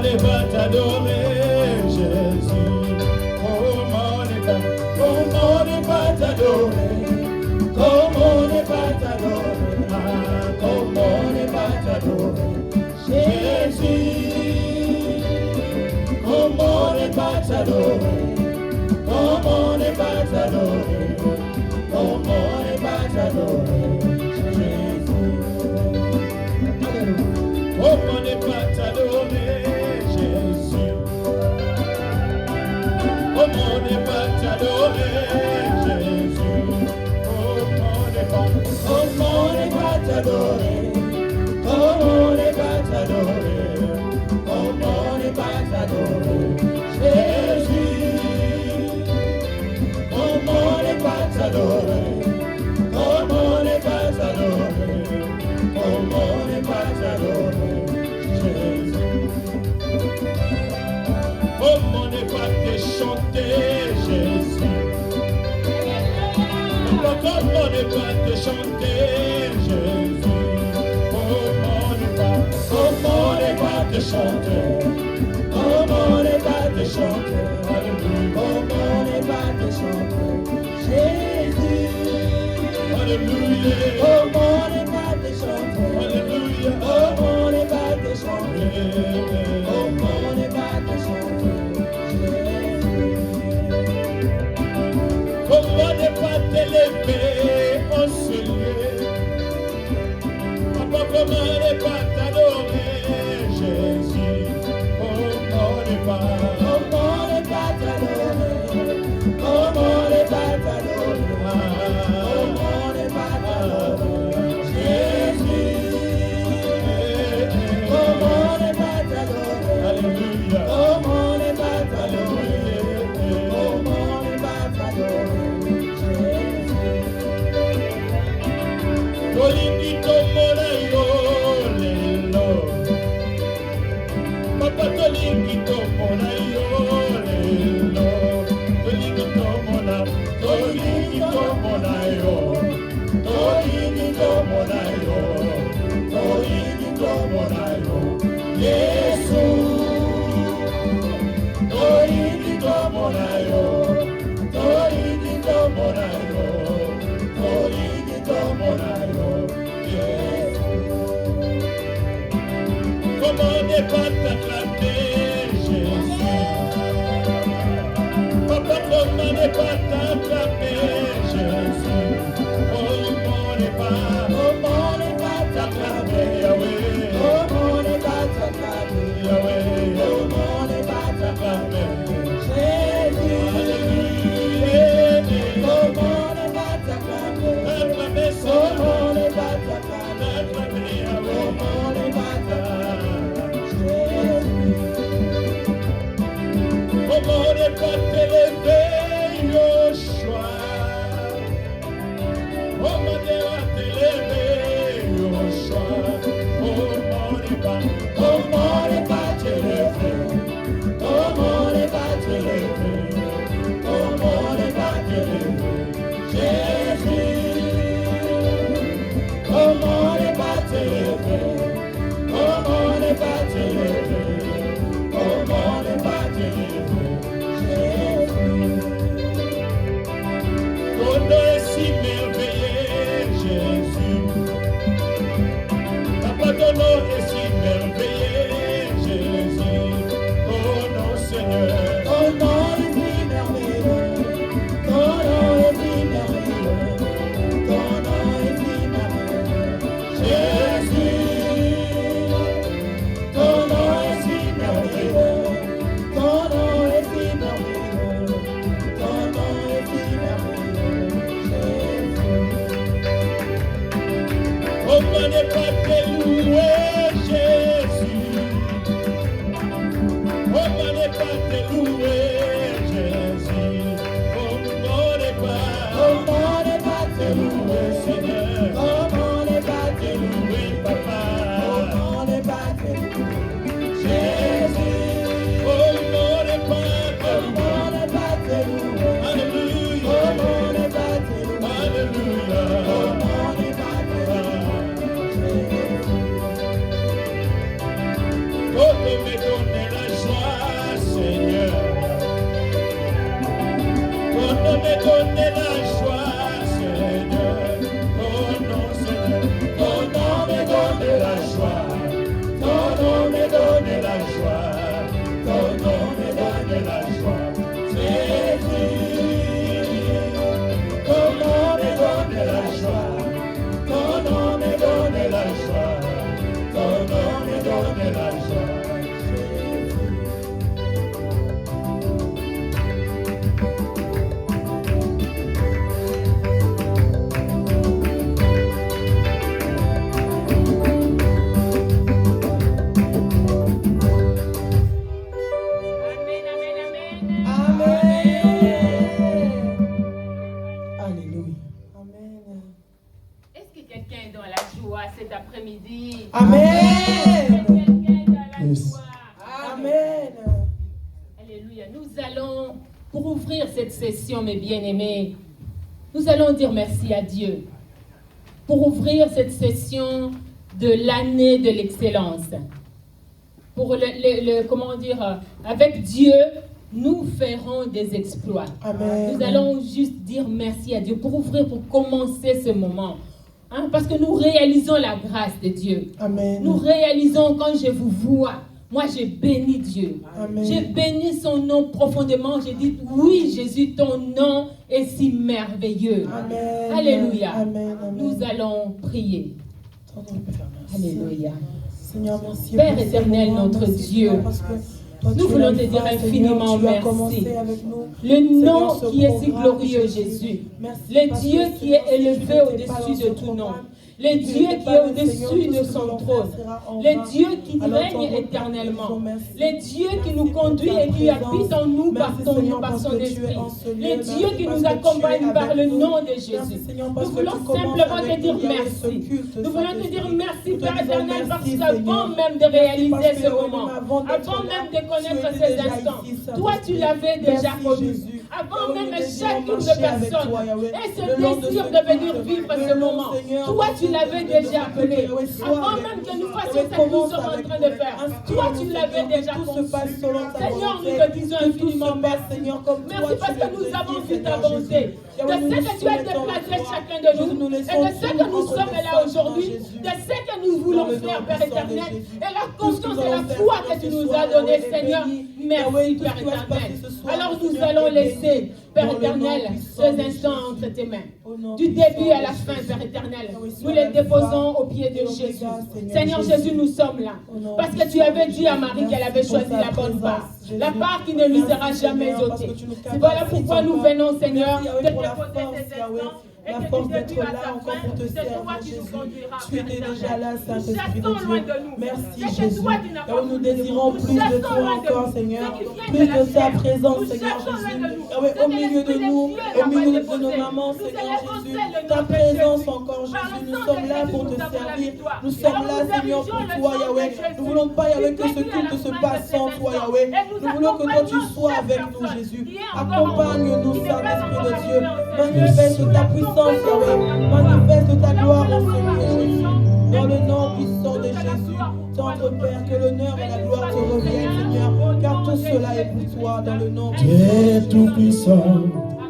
ne pas t'adorer, Jésus? Comment ne pas t'adorer? Comment ne pas t'adorer? Comment ne pas t'adorer, Jésus? Comment ne pas t'adorer? Comment ne pas t'adorer? Comment ne pas t'adorer, Jésus? Comment ne pas t'adorer, Jésus? Comment ne pas t'adorer, Jésus? Comment ne pas t'adorer? Comment ne pas t'adorer? Comment ne pas t'adorer, Jésus? Comment ne pas t'adorer? Comment ne pas t'adorer? Comment ne pas t'adorer, Jésus? Comment ne pas te chanter, Jésus? Comment ne pas te chanter, Jésus? Comment ne pas te chanter? Comment ne pas te chanter? Comment ne pas te chanter, Jésus? Alléluia. Comment ne pas te chanter? Alléluia. Comment ne pas te chanter? Comment ne pas te chanter, Jésus? Comment ne pas t'élever au ciel? Papa, comment ne pas t'adorer, Jésus? Comment ne pas t'adorer? Comment ne pas t'adorer? Comment ne pas t'adorer, Jésus? Comment ne pas t'adorer? Alléluia. Comment ne pas t'adorer? Comment ne pas t'adorer, Jésus? Tolingi tomona yo lelo, Papa tolingi tomona yo lelo, tolingi tomona yo, tolingi tomona yo, tolingi tomona yo, Yesu, tolingi tomona yo, tolingi tomona yo, tolingi tomona yo, Yesu. Comment ne pas t'acclamer, Jésus? Papa, comment ne pas t'acclamer, Jésus? Comment ne pas t'acclamer, Yahweh? Comment ne pas t'acclamer, Yahweh? Comment ne pas t'acclamer, Jésus? Alléluia. Comment ne pas t'acclamer? Acclamer son nom. Comment ne pas t'acclamer? Acclamer Yahweh. Comment ne pas t'acclamer, Jésus? Comment ne pas t'élever, Yoshua? Comment ne pas t'élever, Yoshua? Comment ne pas t'élever? Comment ne pas t'élever? Comment ne pas t'élever, Jésus? Comment ne pas t'élever? Comment ne pas t'élever? Comment ne pas t'élever, Jésus? Ton nom est si merveilleux, Jésus. Papa, ton nom est si merveilleux. joie. Ton nom me donne la joie. Jésus, ton nom me donne la joie. Ton nom me donne la joie. Ton nom me donne la joie. Cet après-midi. Amen. Yes. Amen. Alléluia. Nous allons, pour ouvrir cette session, mes bien-aimés, nous allons dire merci à Dieu. Pour ouvrir cette session de l'année de l'excellence. Pour comment dire, avec Dieu, nous ferons des exploits. Amen. Nous allons juste dire merci à Dieu pour ouvrir, pour commencer ce moment. Parce que nous réalisons la grâce de Dieu. Amen. Nous réalisons quand je vous vois. Moi, j'ai béni Dieu. Amen. J'ai béni son nom profondément. J'ai dit, oui, Jésus, ton nom est si merveilleux. Amen. Alléluia. Amen. Amen. Nous allons prier. Alléluia. Seigneur, merci. Père éternel, notre Dieu, nous voulons te dire infiniment merci. Le nom qui est si glorieux, Jésus. Le Dieu qui est élevé au-dessus de tout nom. Le Dieu qui est au-dessus de son trône. Le Dieu qui règne éternellement. Le Dieu qui nous conduit et qui habite en nous par son esprit. Le Dieu qui nous accompagne par le nom de Jésus. Nous voulons simplement te dire merci. Nous voulons te dire merci, Père éternel, parce qu'avant même de réaliser ce moment, avant même de connaître ces instants, toi tu l'avais déjà connu. Avant même chacune de personnes et ce désir de venir vivre ce moment, toi tu l'avais déjà appelé. Avant même que nous fassions ce que nous sommes en train de faire, toi tu l'avais déjà conçu. Seigneur, nous te disons infiniment merci. Merci parce que nous avons vu ta bonté. De ce que tu as déplacé chacun de nous, et de ce que nous sommes là aujourd'hui, de ce que nous voulons faire, Père éternel, et la confiance et la foi que tu nous as donnée, Seigneur. Merci, Père éternel. Alors nous allons laisser, Père éternel, ces instants entre tes mains. Du début à la fin, Père éternel, nous les déposons aux pieds de Jésus. Seigneur Jésus, nous sommes là. Parce que tu avais dit à Marie qu'elle avait choisi la bonne part. La part qui ne lui sera jamais ôtée. C'est voilà pourquoi nous venons, Seigneur, te déposer ces instants. La force d'être là encore pour te servir, Jésus. Tu étais déjà là, Saint-Esprit de Dieu. Merci, Jésus. Et nous désirons plus de toi encore, Seigneur. Plus de ta présence, Seigneur Jésus. Au milieu de nous, au milieu de nos mamans, Seigneur Jésus. Ta présence encore, Jésus. Nous sommes là pour te servir. Nous sommes là, Seigneur, pour toi, Yahweh. Nous ne voulons pas, Yahweh, que ce culte se passe sans toi, Yahweh. Nous voulons que toi, tu sois avec nous, Jésus. Accompagne-nous, Saint-Esprit de Dieu. Manifeste ta puissance. Manifeste ta gloire en ce lieu, Jésus. Dans le nom puissant de Jésus, Tendre Père, que l'honneur et la gloire te reviennent, Seigneur, car tout cela est pour toi, dans le nom de Jésus. Tu es tout puissant.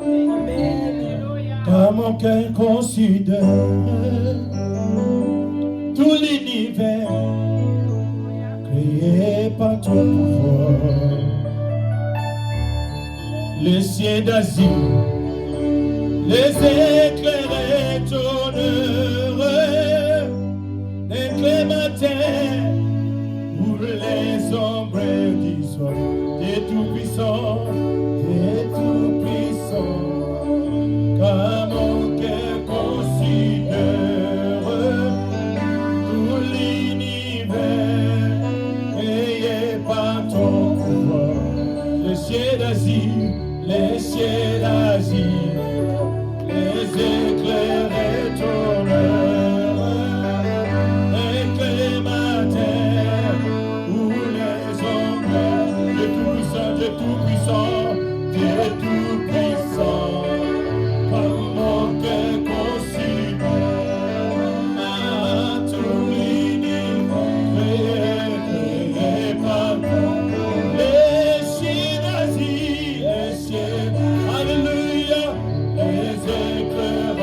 Amen. Car mon cœur considère tout l'univers créé par ton pouvoir. Les cieux d'Asie, les éclairs étonneurs, les clémentins, pour les ombres du soir. T'es tout puissant, car mon cœur considère tout l'univers créé par ton pouvoir. Les cieux d'Asie, les cieux d'Asie. Les éclairs étonneurs, les clémentins, ou les ombres. T'es tout puissant, T'es tout puissant, T'es tout puissant. Comme mon cœur considère tout l'univers créé par les cieux d'Asie, les cieux, alléluia. Les éclairs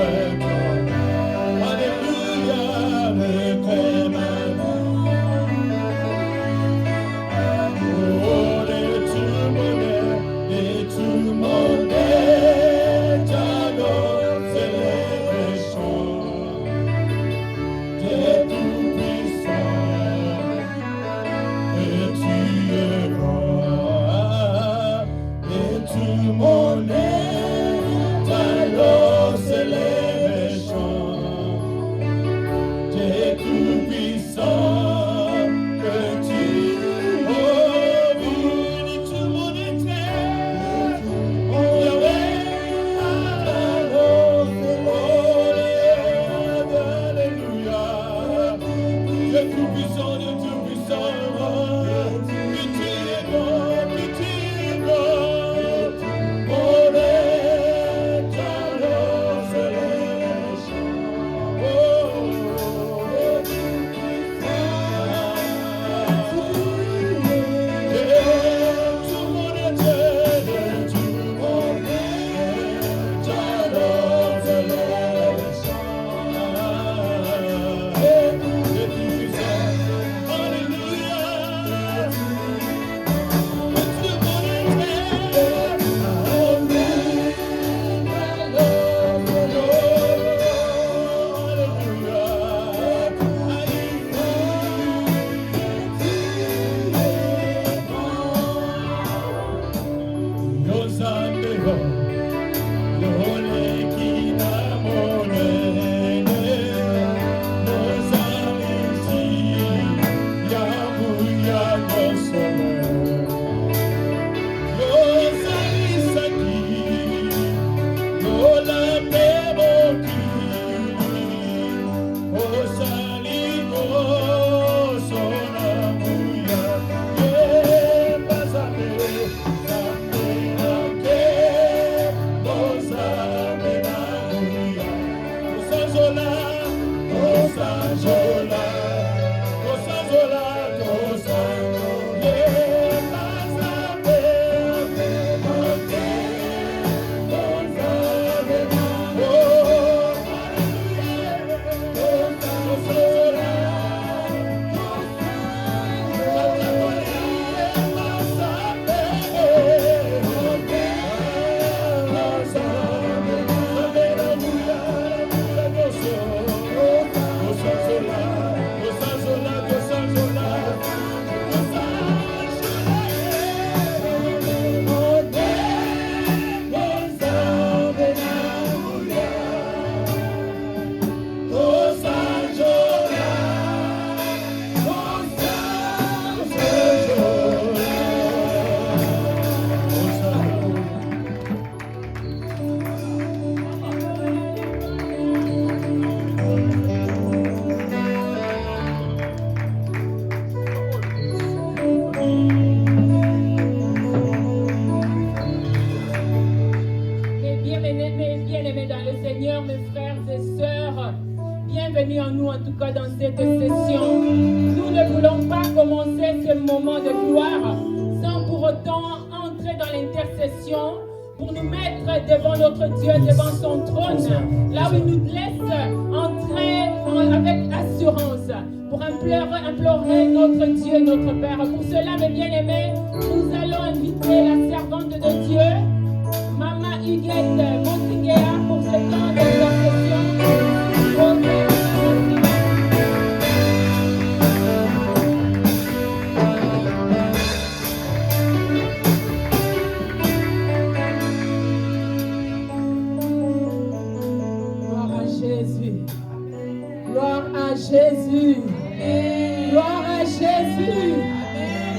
moment de gloire sans pour autant entrer dans l'intercession pour nous mettre devant notre Dieu, devant son trône, là où il nous laisse entrer avec assurance pour implorer notre Dieu, notre Père. Pour cela, mes bien-aimés, nous allons inviter la servante de Dieu, Maman Huguette Montigea, pour ce temps d'intercession. Jésus. Gloire à Jésus.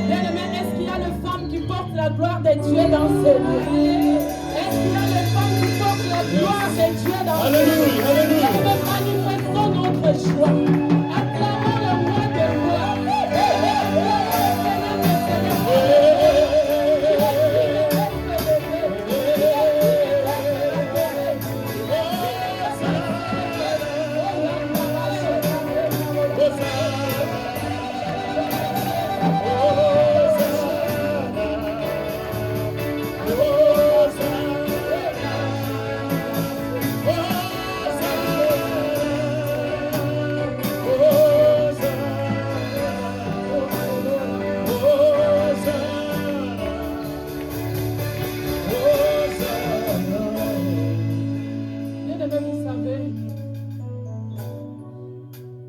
Bien-aimé, est-ce qu'il y a les femmes qui portent la gloire de Dieu dans ce lieu? Est-ce qu'il y a les femmes qui portent la gloire de Dieu dans ce lieu? Bien-aimé, manifestons notre joie. Acclamons le roi de gloire.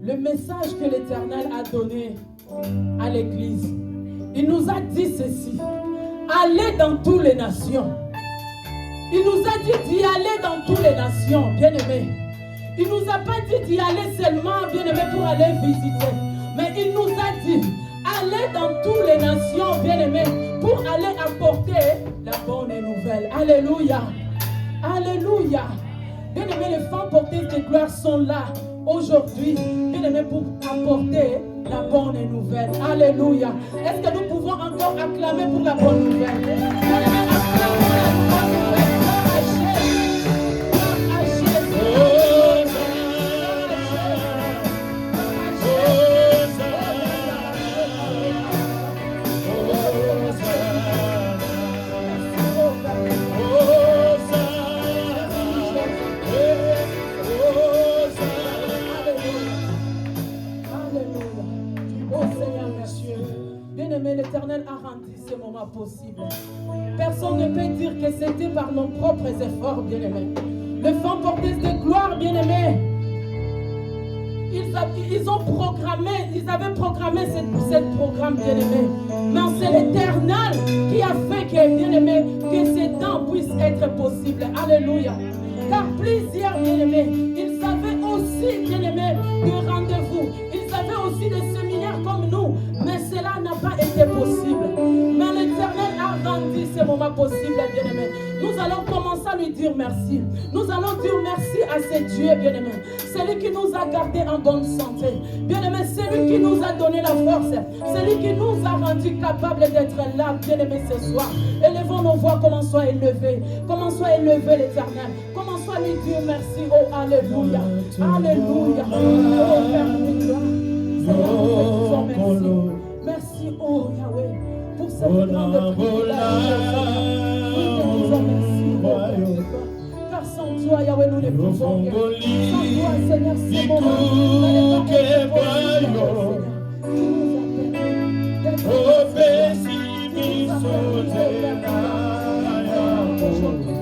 Le message que l'Éternel a donné à l'Église, il nous a dit ceci: allez dans toutes les nations. Il nous a dit d'y aller dans toutes les nations, bien-aimés. Il nous a pas dit d'y aller seulement, bien-aimés, pour aller visiter, mais il nous a dit allez dans toutes les nations, bien-aimés, pour aller apporter la bonne nouvelle. Alléluia, alléluia. Bien-aimés, les femmes porteuses de gloire sont là aujourd'hui, bien-aimés, pour apporter la bonne nouvelle. Alléluia. Est-ce que nous pouvons encore acclamer pour la bonne nouvelle? Bien-aimés, acclamons la bonne nouvelle. Gloire à Jésus. Gloire à l'Éternel a rendu ce moment possible. Personne ne peut dire que c'était par nos propres efforts, bien-aimés. Les femmes porteuses de gloire, bien-aimés, ils avaient programmé ce programme, bien-aimés. Mais c'est l'Éternel qui a fait que, bien-aimés, que ces temps puissent être possibles. Alléluia. Car plusieurs, bien-aimés, ils avaient aussi, bien-aimés, des rendez-vous. Ils avaient aussi des séminaires comme nous. Mais cela n'a pas été possible. Mais l'Éternel a rendu ce moment possible, bien-aimés. Nous allons commencer à lui dire merci. Nous allons dire merci à ce Dieu, bien-aimé. C'est lui qui nous a gardés en bonne santé. Bien-aimé, c'est lui qui nous a donné la force. C'est lui qui nous a rendus capables d'être là, bien-aimé, ce soir. Élevons nos voix, commençons à élever. Commençons à élever l'Éternel. Commençons à lui dire merci. Oh, alléluia. Alléluia. Oh, Père de gloire. Seigneur, nous te disons merci. Merci, oh Yahweh, pour cette grande privilège. Nous te disons merci, oh Père. Car sans toi, Yahweh, nous ne pouvons rien. Sans toi, Seigneur, ce moment, nous n'allons pas être possible, Seigneur. Tu nous as permis d'être aujourd'hui.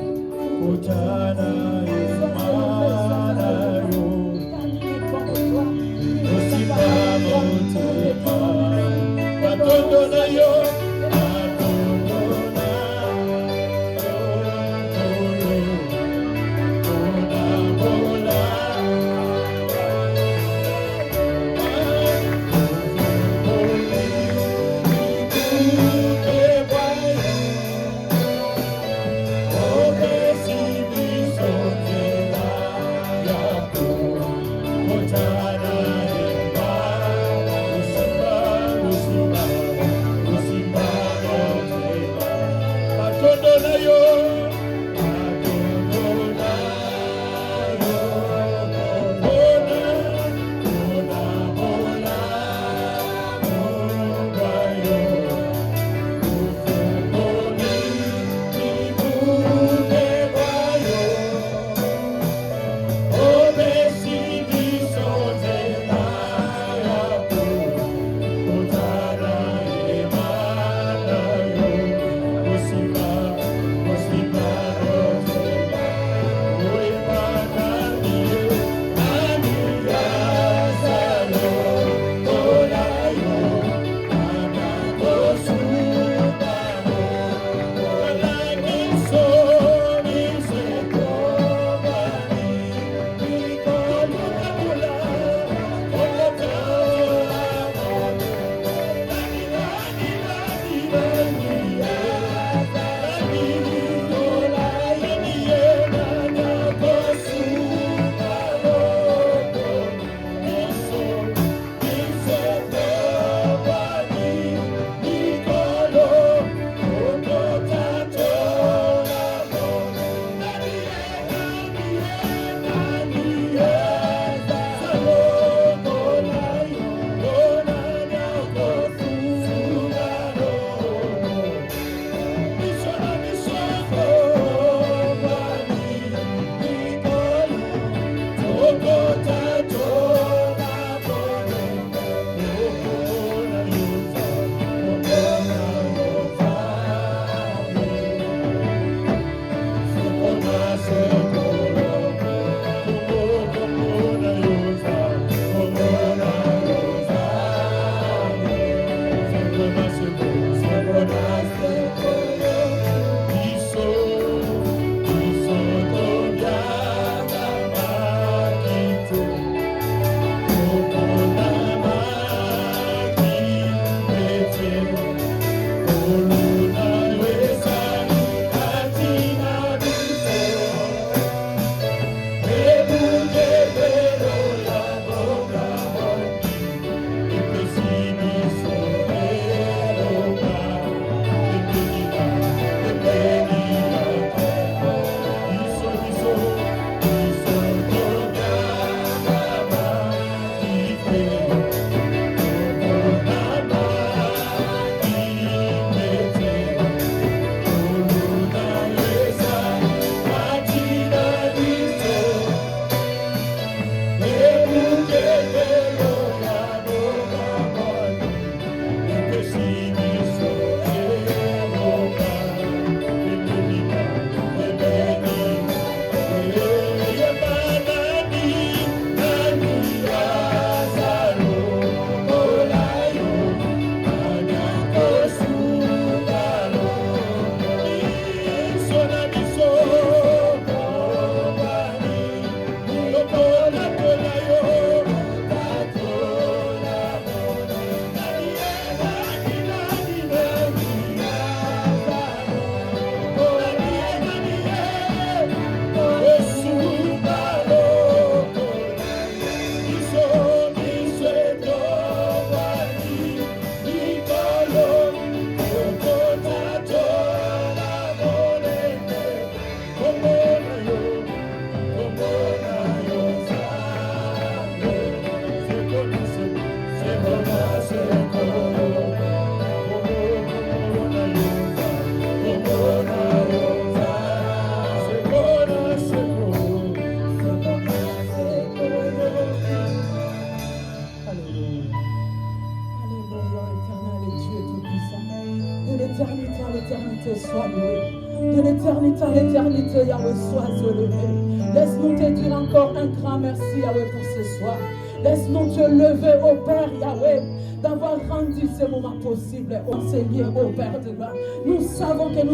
l'éternité à l'éternité, sois loué. De l'éternité à l'éternité, Yahweh, sois élevé. Laisse-nous te dire encore un grand merci, Yahweh, pour ce soir. Laisse-nous te lever, ô Père, Yahweh, d'avoir rendu ce moment possible. On s'est lié, ô Père de gloire. Nous savons que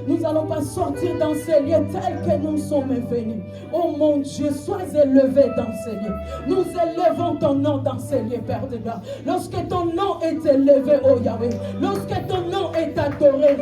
nous n'allons pas sortir dans ces lieux tels que nous sommes venus. Oh mon Dieu, sois élevé dans ces lieux. Nous élevons ton nom dans ces lieux, Père de gloire. Lorsque ton nom est élevé, oh Yahweh, lorsque ton nom est adoré,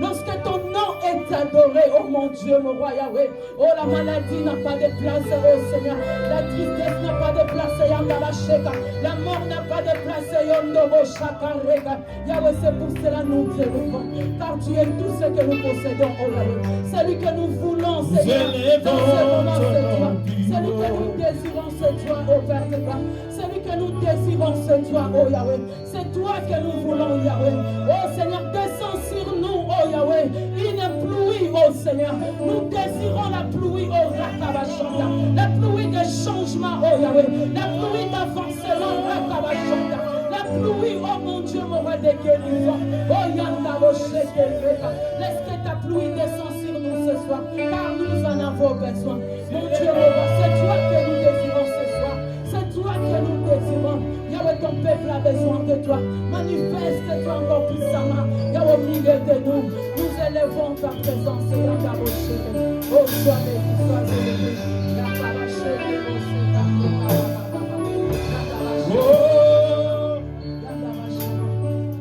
lorsque ton nom est adoré, oh mon Dieu, mon roi Yahweh, oh la maladie n'a pas de place, oh Seigneur, la tristesse n'a pas de place, Yandalasheka, la mort n'a pas de place, Yondobo Shakareka. Yahweh, c'est pour cela nous te louons, car tu es tout ce que nous possédons, oh Yahweh. Celui que nous voulons, Seigneur, dans ce moment, c'est toi. Celui que nous désirons, c'est toi, oh Père de gloire. Celui que nous désirons, c'est toi, oh Yahweh. C'est toi que nous voulons, Yahweh. Oh Seigneur, descends sur nous, oh Yahweh. Une pluie, oh Seigneur. Nous désirons la pluie, oh Rakabashanda. La pluie de changement, oh Yahweh. La pluie d'avancement, Rakabashanda. La pluie, oh mon Dieu, mon roi de guérison. Oh Yandabo Shekereka. Laisse que ta pluie descende sur nous ce soir, car nous en avons besoin. Mon Dieu, mon roi, c'est toi que nous désirons ce soir. C'est toi que nous désirons. Yahweh, ton peuple a besoin de toi. Manifeste-toi encore puissamment. Yahweh, au milieu de nous, nous élevons ta présence. Yandabo Shekereka. Oh, sois béni, sois élevé. Yandabo Shekereka.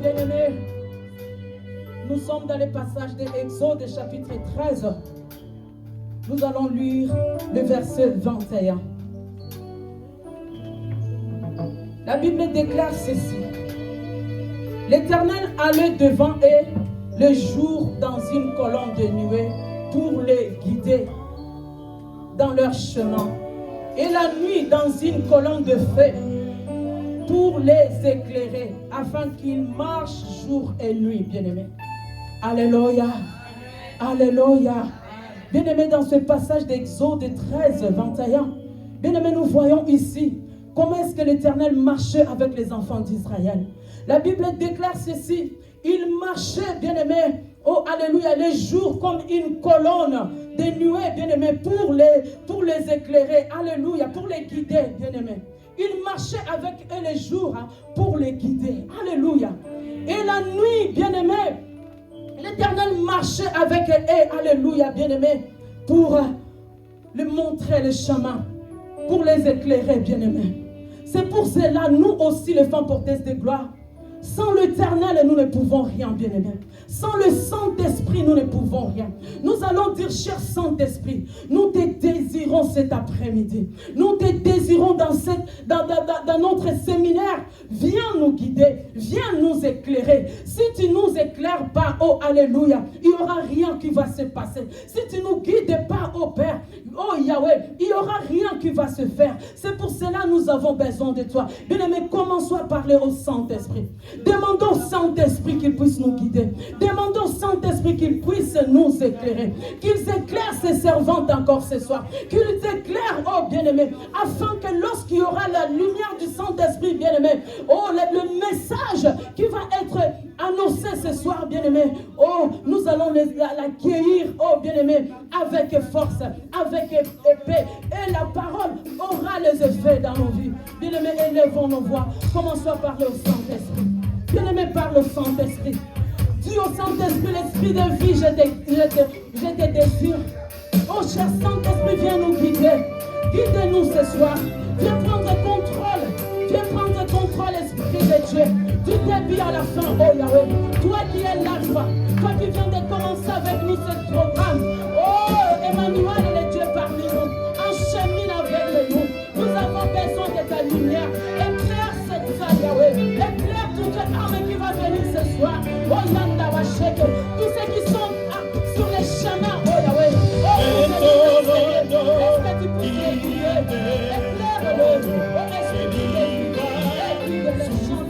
Bien-aimés, nous sommes dans le passage de Exode chapitre 13. Nous allons lire le verset 21. La Bible déclare ceci. L'Éternel allait devant eux le jour dans une colonne de nuée pour les guider dans leur chemin, et la nuit dans une colonne de feu pour les éclairer, afin qu'ils marchent jour et nuit, bien-aimés. Alléluia. Alléluia. Bien-aimés, dans ce passage d'Exode 13, 21, bien-aimés, nous voyons ici comment est-ce que l'Éternel marchait avec les enfants d'Israël. La Bible déclare ceci. Il marchait, bien-aimés, oh alléluia, les jours comme une colonne de nuée, bien-aimés, pour les éclairer, alléluia, pour les guider, bien-aimés. Il marchait avec eux les jours pour les guider. Alléluia. Et la nuit, bien-aimés, l'Éternel marchait avec eux. Alléluia, bien-aimés, pour leur montrer le chemin, pour les éclairer, bien-aimés. C'est pour cela, nous aussi, les femmes porteuses de gloire, sans l'Éternel, nous ne pouvons rien, bien-aimés. Sans le Saint-Esprit, nous ne pouvons rien. Nous allons dire, cher Saint-Esprit, nous te désirons cet après-midi. Nous te désirons dans notre séminaire. Viens nous guider, viens nous éclairer. Si tu ne nous éclaires pas, oh Alléluia, il n'y aura rien qui va se passer. Si tu ne nous guides pas, oh Père, oh Yahweh, il n'y aura rien qui va se faire. C'est pour cela que nous avons besoin de toi. Bien-aimés, commençons à parler au Saint-Esprit. Demandons au Saint-Esprit qu'il puisse nous guider. Demandons au Saint-Esprit qu'il puisse nous éclairer. Qu'il éclaire ses servantes encore ce soir. Qu'il éclaire, oh bien-aimé, afin que lorsqu'il y aura la lumière du Saint-Esprit, bien-aimé, oh le message qui va être annoncé ce soir, bien-aimé, oh nous allons l'accueillir, oh bien-aimé, avec force, avec épée. Et la parole aura les effets dans nos vies. Bien-aimé, élevons nos voix. Commençons à parler au Saint-Esprit. Bien-aimé, parle au Saint-Esprit. Dis au Saint-Esprit, l'esprit de vie, je te désire. Oh cher Saint-Esprit, viens nous guider. Guide-nous ce soir. Viens prendre contrôle. Viens prendre contrôle, Esprit de Dieu. Du début à la fin, oh Yahweh. Toi qui es l'alpha. Toi qui viens de commencer avec nous ce programme. Oh Emmanuel, le Dieu parmi nous. Enchemine avec nous. Nous avons besoin de ta lumière. Éclaire cette salle, Yahweh. Éclaire toute âme qui va venir ce soir. Oh Yanda Washeke. Tous ceux qui sont sur les chemins, oh Yahweh. Oh, est-ce que tu peux éclairer? Éclaire-le. Oh, Esprit de Dieu. Éclaire les chants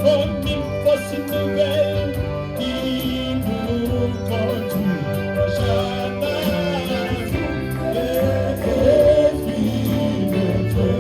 Comme une fausse nouvelle qui nous conduit jamais. L'Esprit de Dieu.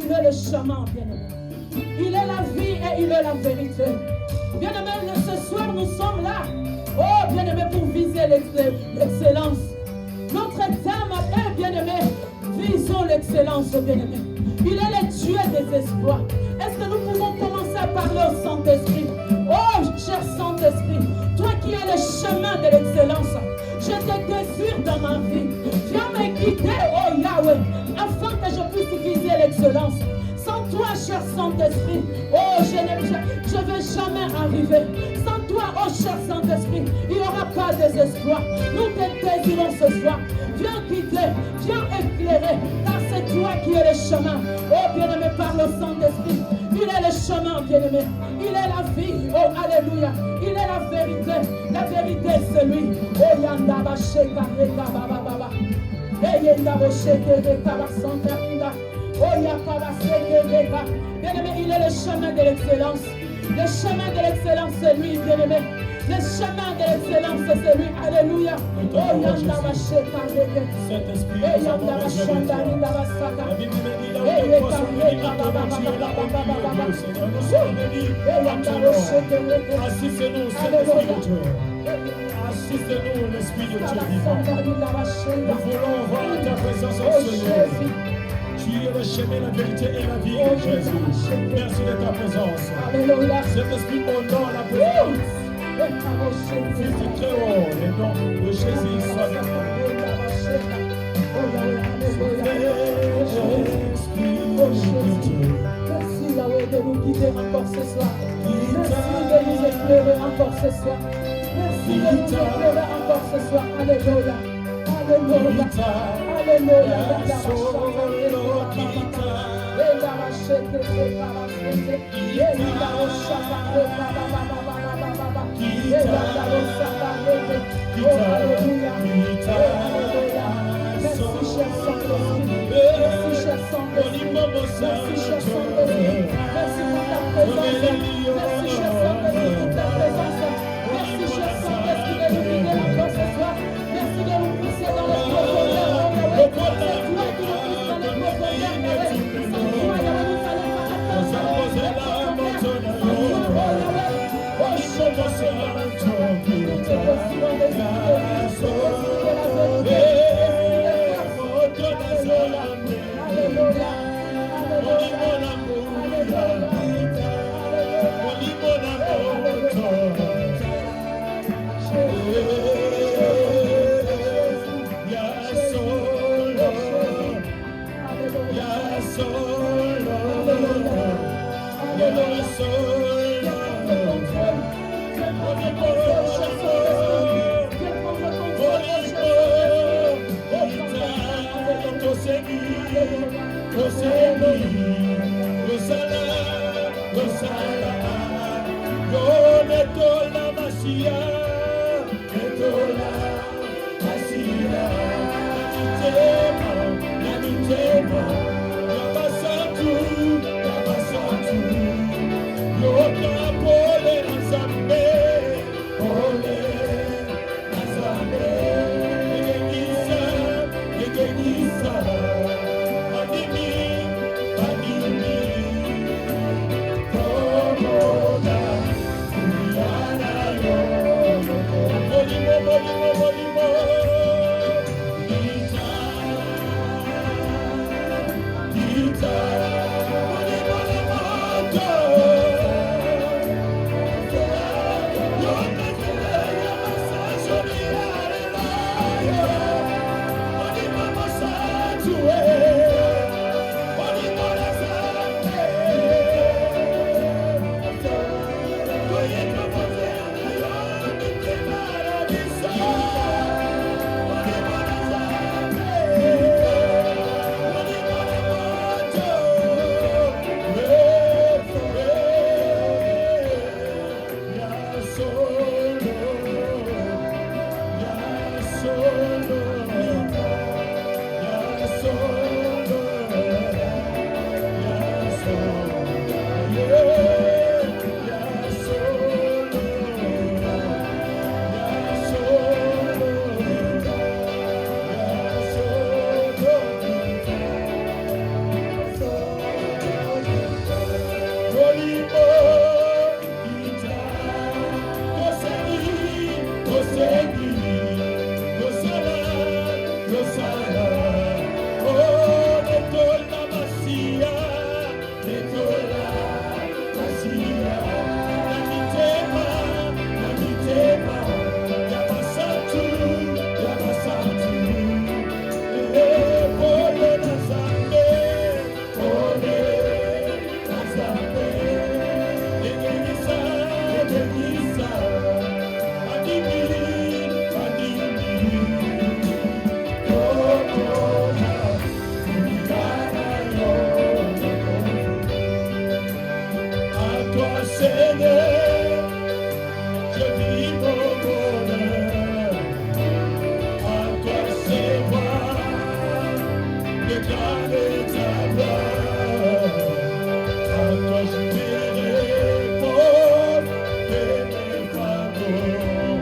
il est le chemin, bien-aimé. Il est la vie et il est la vérité. Bien-aimé, ce soir, nous sommes là. Oh, bien-aimé, pour viser l'excellence. Notre âme est, bien-aimé, visons l'excellence, bien-aimé. Il est le Dieu des espoirs. Est-ce que nous pouvons commencer à parler au Saint-Esprit? Oh, cher Saint-Esprit, toi qui es le chemin de l'excellence, je te désire dans ma vie. Viens me guider, oh Yahweh, afin que je puisse viser l'excellence. Sans toi, cher Saint-Esprit, oh, je ne veux jamais arriver. Sans toi, oh, cher Saint-Esprit, il n'y aura pas de désespoir. Nous te désirons ce soir. Viens guider, viens éclairer, car c'est toi qui es le chemin. Oh, bien-aimé, par le Saint-Esprit, il est le chemin, bien-aimé. Il est la vie, oh, alléluia. Il est la vérité. La vérité, c'est lui. Oh, yandaba, sheka, reka, baba, baba. Hey, yandaba, sheka, reka, basanta, inda. Oh, yakaba, sheka, reka. Bien-aimé, il est le chemin de l'excellence. Le chemin de l'excellence, c'est lui, bien-aimé. Le chemin de l'excellence, c'est lui. Alléluia. Oh, yandaba, sheka, reka. Saint-Esprit, Hey, nous avons yandaba, besoin de shanda, toi. inda, basaka. La Bible me dit là où Hey, nous reka, sommes reka, venus, baba, tu es là baba, au baba, baba. milieu de nous, Seigneur. Nous sommes venus Hey, en ton yandaba, nom. sheka, reka. Assistez-nous, Saint-Esprit de Dieu. Assistez-nous, l'Esprit de Dieu vivant. Nous voulons voir ta présence en ce lieu. Tu es le chemin, la vérité et la vie, Jésus. Merci de ta présence. Alléluia. Saint-Esprit, honore la présence. Fils du Très-Haut, le nom de Jésus soit Merci Yahweh de nous guider encore ce soir. Merci de nous éclairer encore ce soir. Merci de nous éclairer encore ce soir. Alléluia. Alléluia. Alléluia. Merci cher Saint-Esprit. Merci cher Saint-Esprit. Merci cher Saint-Esprit. Merci pour ta présence. Merci cher Saint-Esprit pour ta présence. Merci cher Saint-Esprit de nous guider encore ce soir. Merci de nous pousser dans les profondeurs. C'est toi qui nous pousses dans les profondeurs. Sans toi, Yahweh, nous n'allons pas atteindre les profondeurs. Sans toi, oh Yahweh, oh Seigneur, nous te désirons des idées. Nous te désirons la vérité. Alléluia. Seigneur, je vis mon bonheur. À toi c'est voir le grand de ta gloire. À toi je verrai pour de mes fardeaux.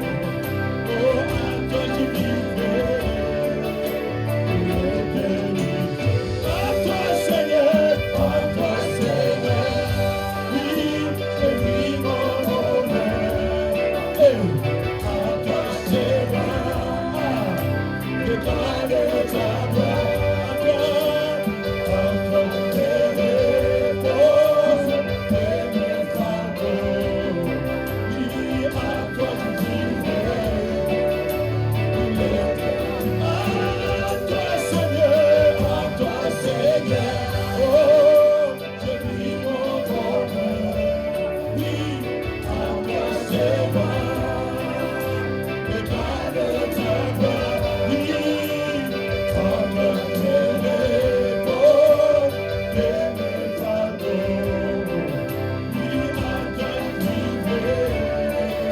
Oh, à toi je vivrai l'éternité. À toi Seigneur, oui, je vis mon bonheur. Eh, à toi c'est voir le grand de ta gloire. À toi je verrai pour de mes fardeaux. Oui, à toi je vivrai l'éternité. À toi Seigneur, oh, je vis mon bonheur. Oui, à toi c'est voir le grand de ta gloire. Oui, à toi je verrai pour de mes fardeaux. Oui, à toi je vivrai l'éternité.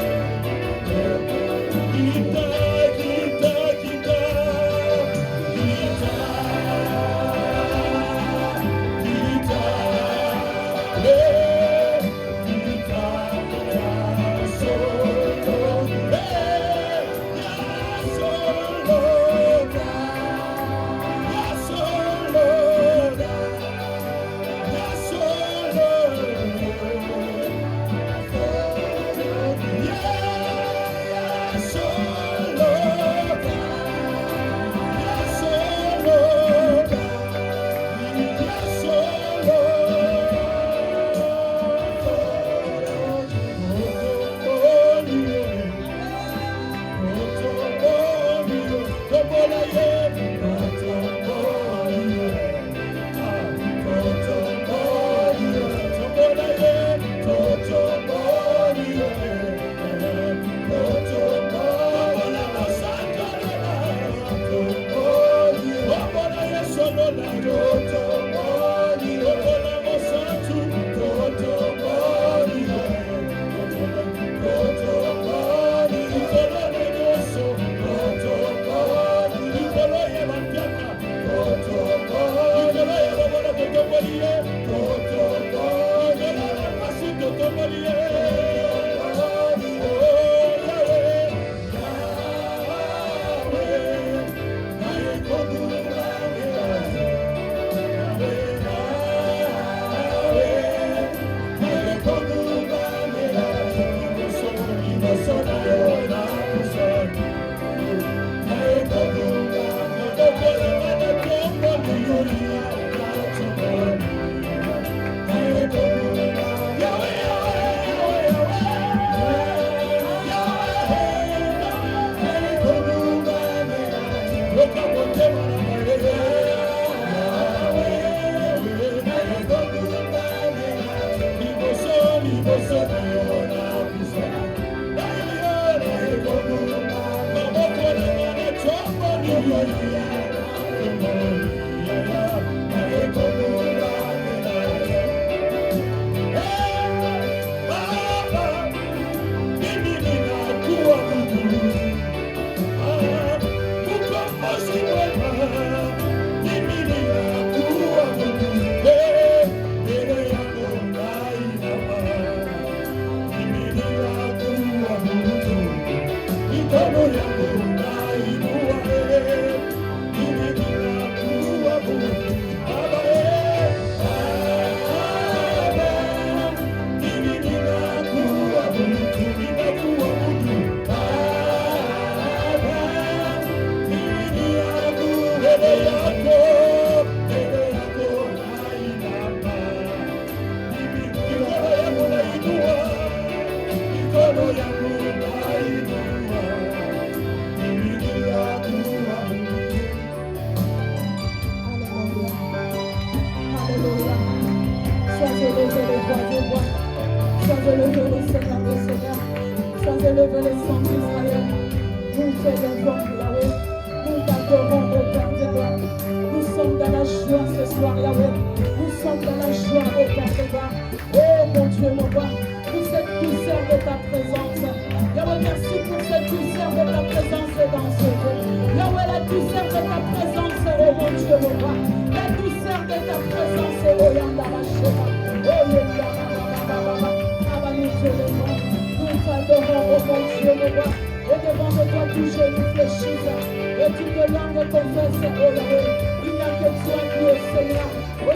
confesse, oh Yahweh, il n'y a que toi qui es Seigneur. Oh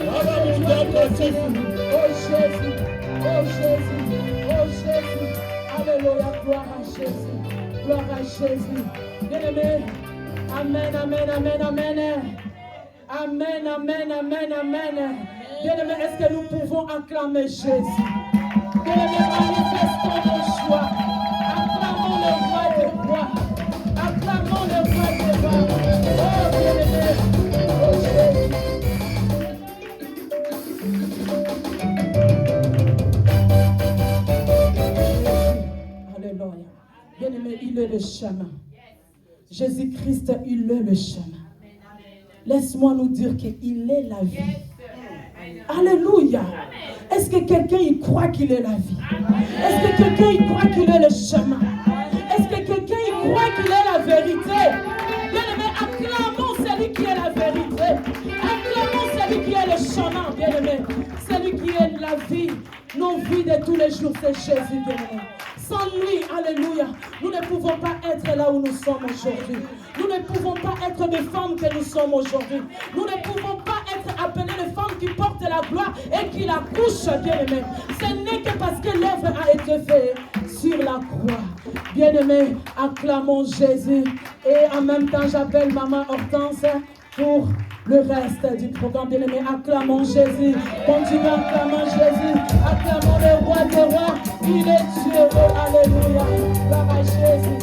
Jésus, oh Jésus, oh Jésus. Alléluia, gloire à Jésus, gloire à Jésus. Bien-aimé, amen, amen, amen, amen. Amen, amen, amen, amen. Bien-aimé, est-ce que nous pouvons acclamer Jésus? Bien-aimé, manifestons nos joie. Acclamons le roi des rois. Acclamons le roi des rois. Oh, bien-aimé, oh Jésus. Alléluia. Bien-aimé, il est le chemin. Jésus-Christ, il est le chemin. Laisse-moi nous dire qu'il est la vie. Alléluia. Est-ce que quelqu'un y croit qu'il est la vie? Est-ce que quelqu'un y croit qu'il est le chemin? Est-ce que quelqu'un y croit qu'il est la vérité? Bien-aimé, acclamons celui qui est la vérité. Acclamons celui qui est le chemin, bien-aimé. Celui qui est la vie. Nos vies de tous les jours, c'est Jésus, bien-aimé. Sans lui, alléluia, nous ne pouvons pas être là où nous sommes aujourd'hui. Nous ne pouvons pas être les femmes que nous sommes aujourd'hui. Nous ne pouvons pas être appelées les femmes qui portent la gloire et qui la couchent, bien-aimés. Ce n'est que parce que l'œuvre a été faite sur la croix. Bien-aimés, acclamons Jésus. Et en même temps, j'appelle Maman Hortense pour le reste du programme. Bien-aimés, acclamons Jésus. Continuons acclamons Jésus. Acclamons le roi des rois. Il est Dieu. Oh, alléluia. Gloire à Jésus.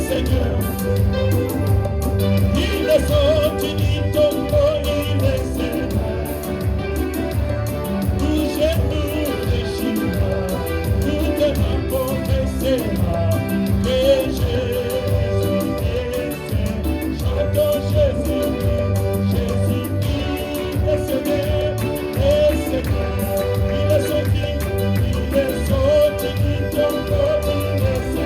Seigneur, il est sorti du tombeau, il est Seigneur. Tout genou fléchira, tout main confessera que Jésus est Seigneur. Chantons Jésus, Jésus-Christ est Seigneur, il est sorti du tombeau, il est Seigneur.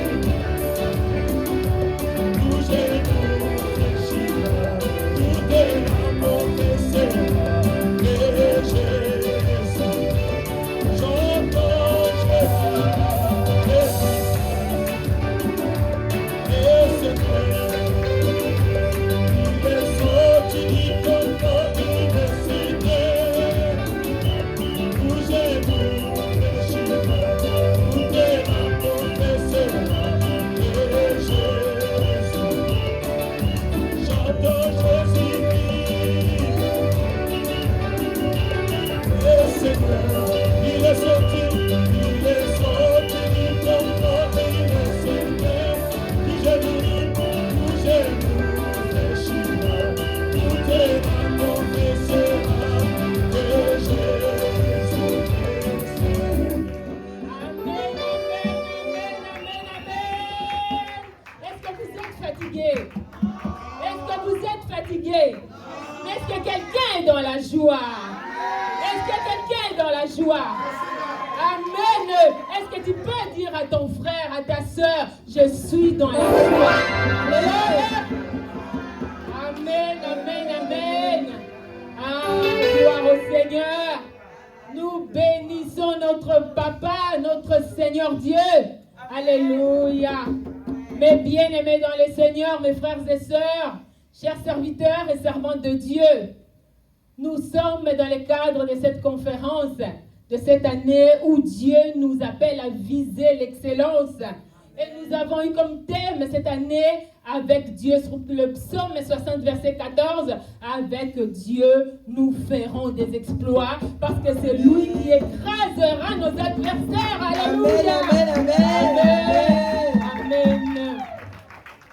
Mes frères et sœurs, chers serviteurs et servantes de Dieu, nous sommes dans le cadre de cette conférence, de cette année où Dieu nous appelle à viser l'excellence. Et nous avons eu comme thème cette année avec Dieu, sur le psaume 60, verset 14, avec Dieu, nous ferons des exploits parce que c'est lui qui écrasera nos adversaires. Alléluia. Amen, amen, amen. Amen.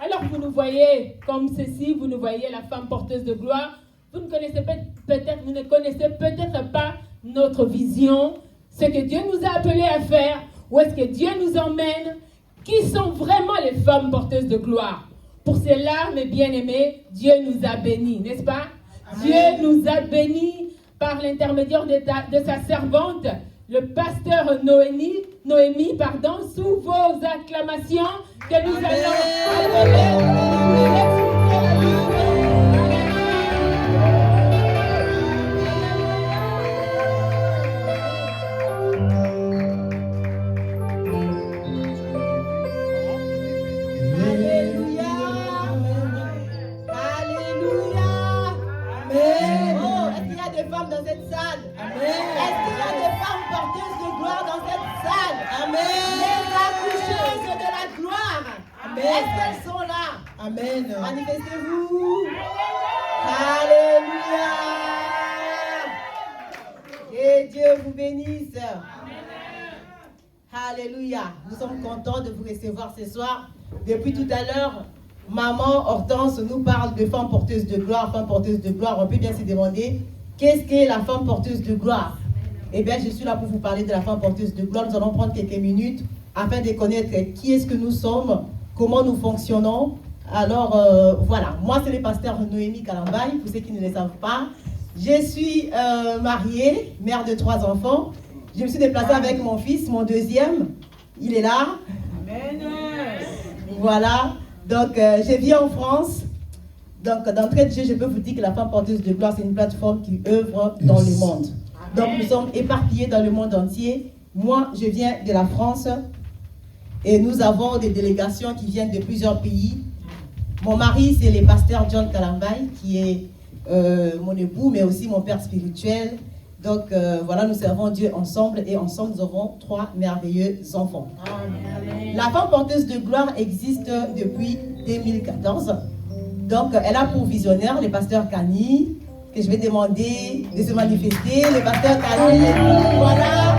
Alors vous nous voyez comme ceci, vous nous voyez la femme porteuse de gloire. Vous ne connaissez peut-être pas notre vision, ce que Dieu nous a appelés à faire, où est-ce que Dieu nous emmène, qui sont vraiment les femmes porteuses de gloire. Pour cela, mes bien-aimés, Dieu nous a bénis, n'est-ce pas? Amen. Dieu nous a bénis par l'intermédiaire de sa servante, le pasteur Noémie, sous vos acclamations, que nous allons appeler. Dans cette salle. Amen. Est-ce qu'il y a des femmes porteuses de gloire dans cette salle? Amen. Les accoucheuses de la gloire. Amen. Est-ce qu'elles sont là? Amen. Manifestez-vous. Alléluia. Et Dieu vous bénisse. Amen. Alléluia. Nous sommes contents de vous recevoir ce soir. Depuis tout à l'heure, Maman Hortense nous parle de femmes porteuses de gloire. Femmes porteuses de gloire, on peut bien se demander qu'est-ce qu'est la femme porteuse de gloire? Eh bien, je suis là pour vous parler de la femme porteuse de gloire. Nous allons prendre quelques minutes afin de connaître qui est-ce que nous sommes, comment nous fonctionnons. Alors, voilà. Moi, c'est le pasteur Noémie Kalambay, pour ceux qui ne le savent pas. Je suis mariée, mère de 3 enfants. Je me suis déplacée avec mon fils, mon deuxième. Il est là. Amen. Voilà. Donc, je vis en France. Donc, d'entrée de jeu, je peux vous dire que la femme porteuse de gloire, c'est une plateforme qui œuvre dans le monde. Donc, nous sommes éparpillés dans le monde entier. Moi, je viens de la France et nous avons des délégations qui viennent de plusieurs pays. Mon mari, c'est le pasteur John Kalambay, qui est mon époux, mais aussi mon père spirituel. Donc, voilà, nous servons Dieu ensemble et ensemble, nous avons 3 merveilleux enfants. Amen. La femme porteuse de gloire existe depuis 2014. Donc, elle a pour visionnaire le pasteur Kani, que je vais demander de se manifester. Le pasteur Kani, voilà.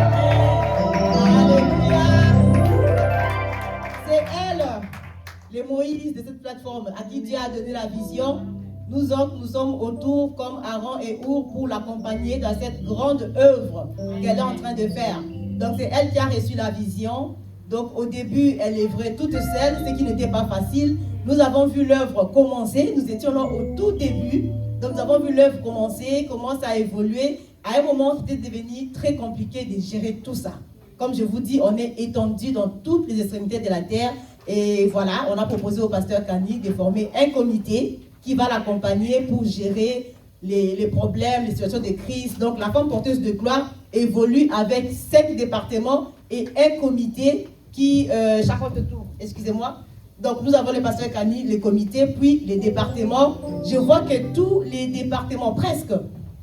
Alléluia. C'est elle, le Moïse de cette plateforme, à qui Dieu a donné la vision. Nous autres, nous sommes autour, comme Aaron et Our, pour l'accompagner dans cette grande œuvre qu'elle est en train de faire. Donc, c'est elle qui a reçu la vision. Donc, au début, elle œuvrait toute seule, ce qui n'était pas facile. Nous avons vu l'œuvre commencer, nous étions là au tout début, donc nous avons vu l'œuvre commencer, comment ça a évolué. À un moment, c'était devenu très compliqué de gérer tout ça. Comme je vous dis, on est étendu dans toutes les extrémités de la terre. Et voilà, on a proposé au pasteur Kani de former un comité qui va l'accompagner pour gérer les problèmes, les situations de crise. Donc la femme porteuse de gloire évolue avec 5 départements et un comité qui, chaque fois de tour, excusez-moi. Donc, nous avons le pasteur Kani, le comité, puis les départements. Je vois que tous les départements, presque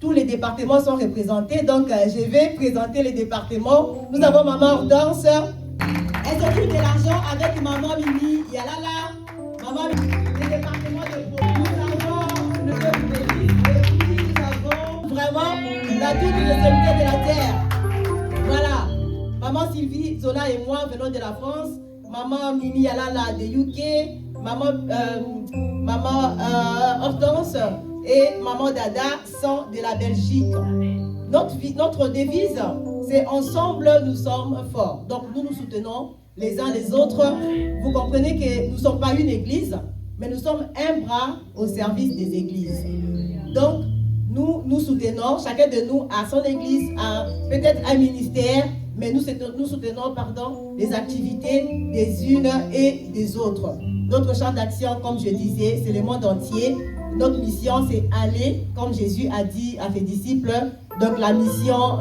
tous les départements sont représentés. Donc, je vais présenter les départements. Nous avons Maman Hortense. Elle s'occupe de l'argent avec Maman Mimi Yalala. Maman Mimi, les départements de nous avons le peuple de l'île. Et puis, nous avons vraiment la toute l'extrémité de la terre. Voilà. Maman Sylvie, Zola et moi venons de la France. Maman Mimi Yalala de UK, Maman Hortense et Maman Dada sont de la Belgique. Notre devise, c'est ensemble nous sommes forts. Donc nous nous soutenons les uns les autres. Vous comprenez que nous ne sommes pas une église, mais nous sommes un bras au service des églises. Donc nous nous soutenons, chacun de nous a son église, a peut-être un ministère, mais nous soutenons les activités des unes et des autres. Notre champ d'action, comme je disais, c'est le monde entier. Notre mission, c'est aller, comme Jésus a dit à ses disciples. Donc la mission,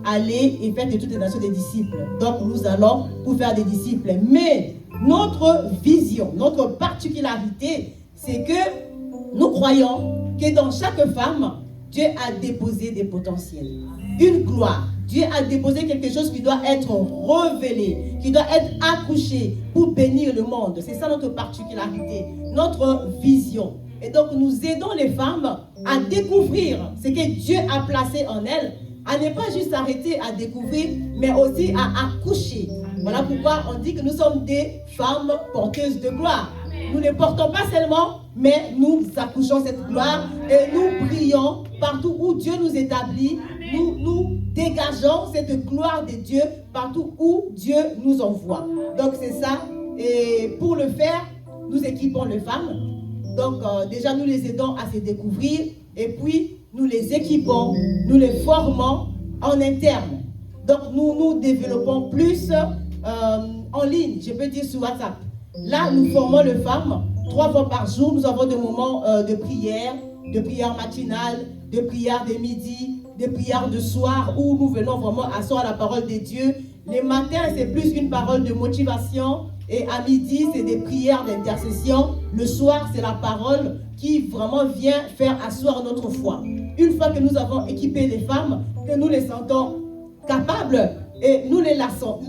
aller et faire de toutes les nations des disciples. Donc nous allons pour faire des disciples. Mais notre vision, notre particularité, c'est que nous croyons que dans chaque femme, Dieu a déposé des potentiels, une gloire. Dieu a déposé quelque chose qui doit être révélé, qui doit être accouché pour bénir le monde. C'est ça notre particularité, notre vision. Et donc nous aidons les femmes à découvrir ce que Dieu a placé en elles, à ne pas juste s'arrêter à découvrir, mais aussi à accoucher. Voilà pourquoi on dit que nous sommes des femmes porteuses de gloire. Nous ne portons pas seulement, mais nous accouchons cette gloire et nous brillons partout où Dieu nous établit. Nous dégageons cette gloire de Dieu partout où Dieu nous envoie. Donc c'est ça. Et pour le faire, nous équipons les femmes. Donc déjà nous les aidons à se découvrir. Et puis nous les équipons, nous les formons en interne. Donc nous développons plus en ligne, je peux dire sur WhatsApp. Là, nous formons les femmes 3 fois par jour. Nous avons des moments de prière matinale, de prière de midi, de prière de soir, où nous venons vraiment asseoir la parole de Dieu. Les matins, c'est plus une parole de motivation. Et à midi, c'est des prières d'intercession. Le soir, c'est la parole qui vraiment vient faire asseoir notre foi. Une fois que nous avons équipé les femmes, que nous les sentons capables, et nous les lâchons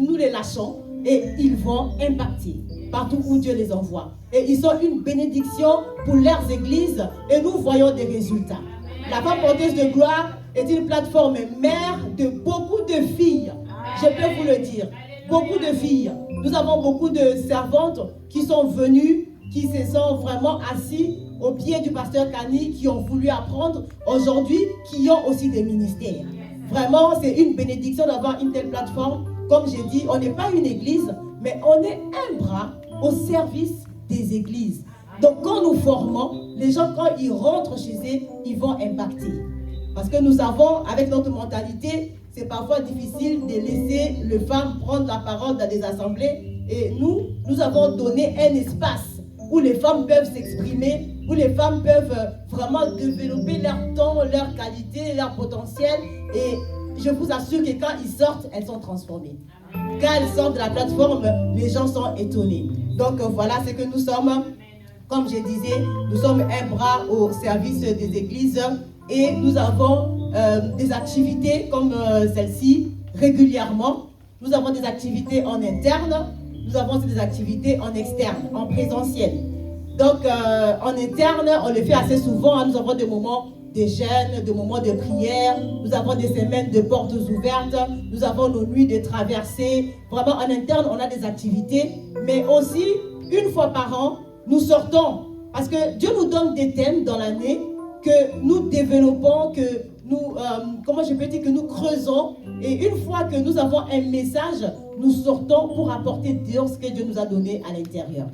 et ils vont impacter partout où Dieu les envoie. Et ils sont une bénédiction pour leurs églises et nous voyons des résultats. La femme porteuse de gloire est une plateforme mère de beaucoup de filles. Je peux vous le dire. Beaucoup de filles. Nous avons beaucoup de servantes qui sont venues, qui se sont vraiment assis au pied du pasteur Kani, qui ont voulu apprendre aujourd'hui, qui ont aussi des ministères. Vraiment, c'est une bénédiction d'avoir une telle plateforme. Comme j'ai dit, on n'est pas une église, mais on est un bras au service des églises. Donc quand nous formons, les gens, quand ils rentrent chez eux, ils vont impacter. Parce que nous avons, avec notre mentalité, c'est parfois difficile de laisser les femmes prendre la parole dans des assemblées. Et nous avons donné un espace où les femmes peuvent s'exprimer, où les femmes peuvent vraiment développer leur temps, leur qualité, leur potentiel. Et je vous assure que quand ils sortent, elles sont transformées. Quand elles sortent de la plateforme, les gens sont étonnés. Donc voilà ce que nous sommes. Comme je disais, nous sommes un bras au service des églises et nous avons des activités comme celle-ci régulièrement. Nous avons des activités en interne, nous avons aussi des activités en externe, en présentiel. Donc en interne, on le fait assez souvent. Hein. Nous avons des moments de jeûne, des moments de prière, nous avons des semaines de portes ouvertes, nous avons nos nuits de traversée. Vraiment en interne, on a des activités, mais aussi une fois par an, nous sortons, parce que Dieu nous donne des thèmes dans l'année que nous développons, que nous, que nous creusons. Et une fois que nous avons un message, nous sortons pour apporter Dieu ce que Dieu nous a donné à l'intérieur.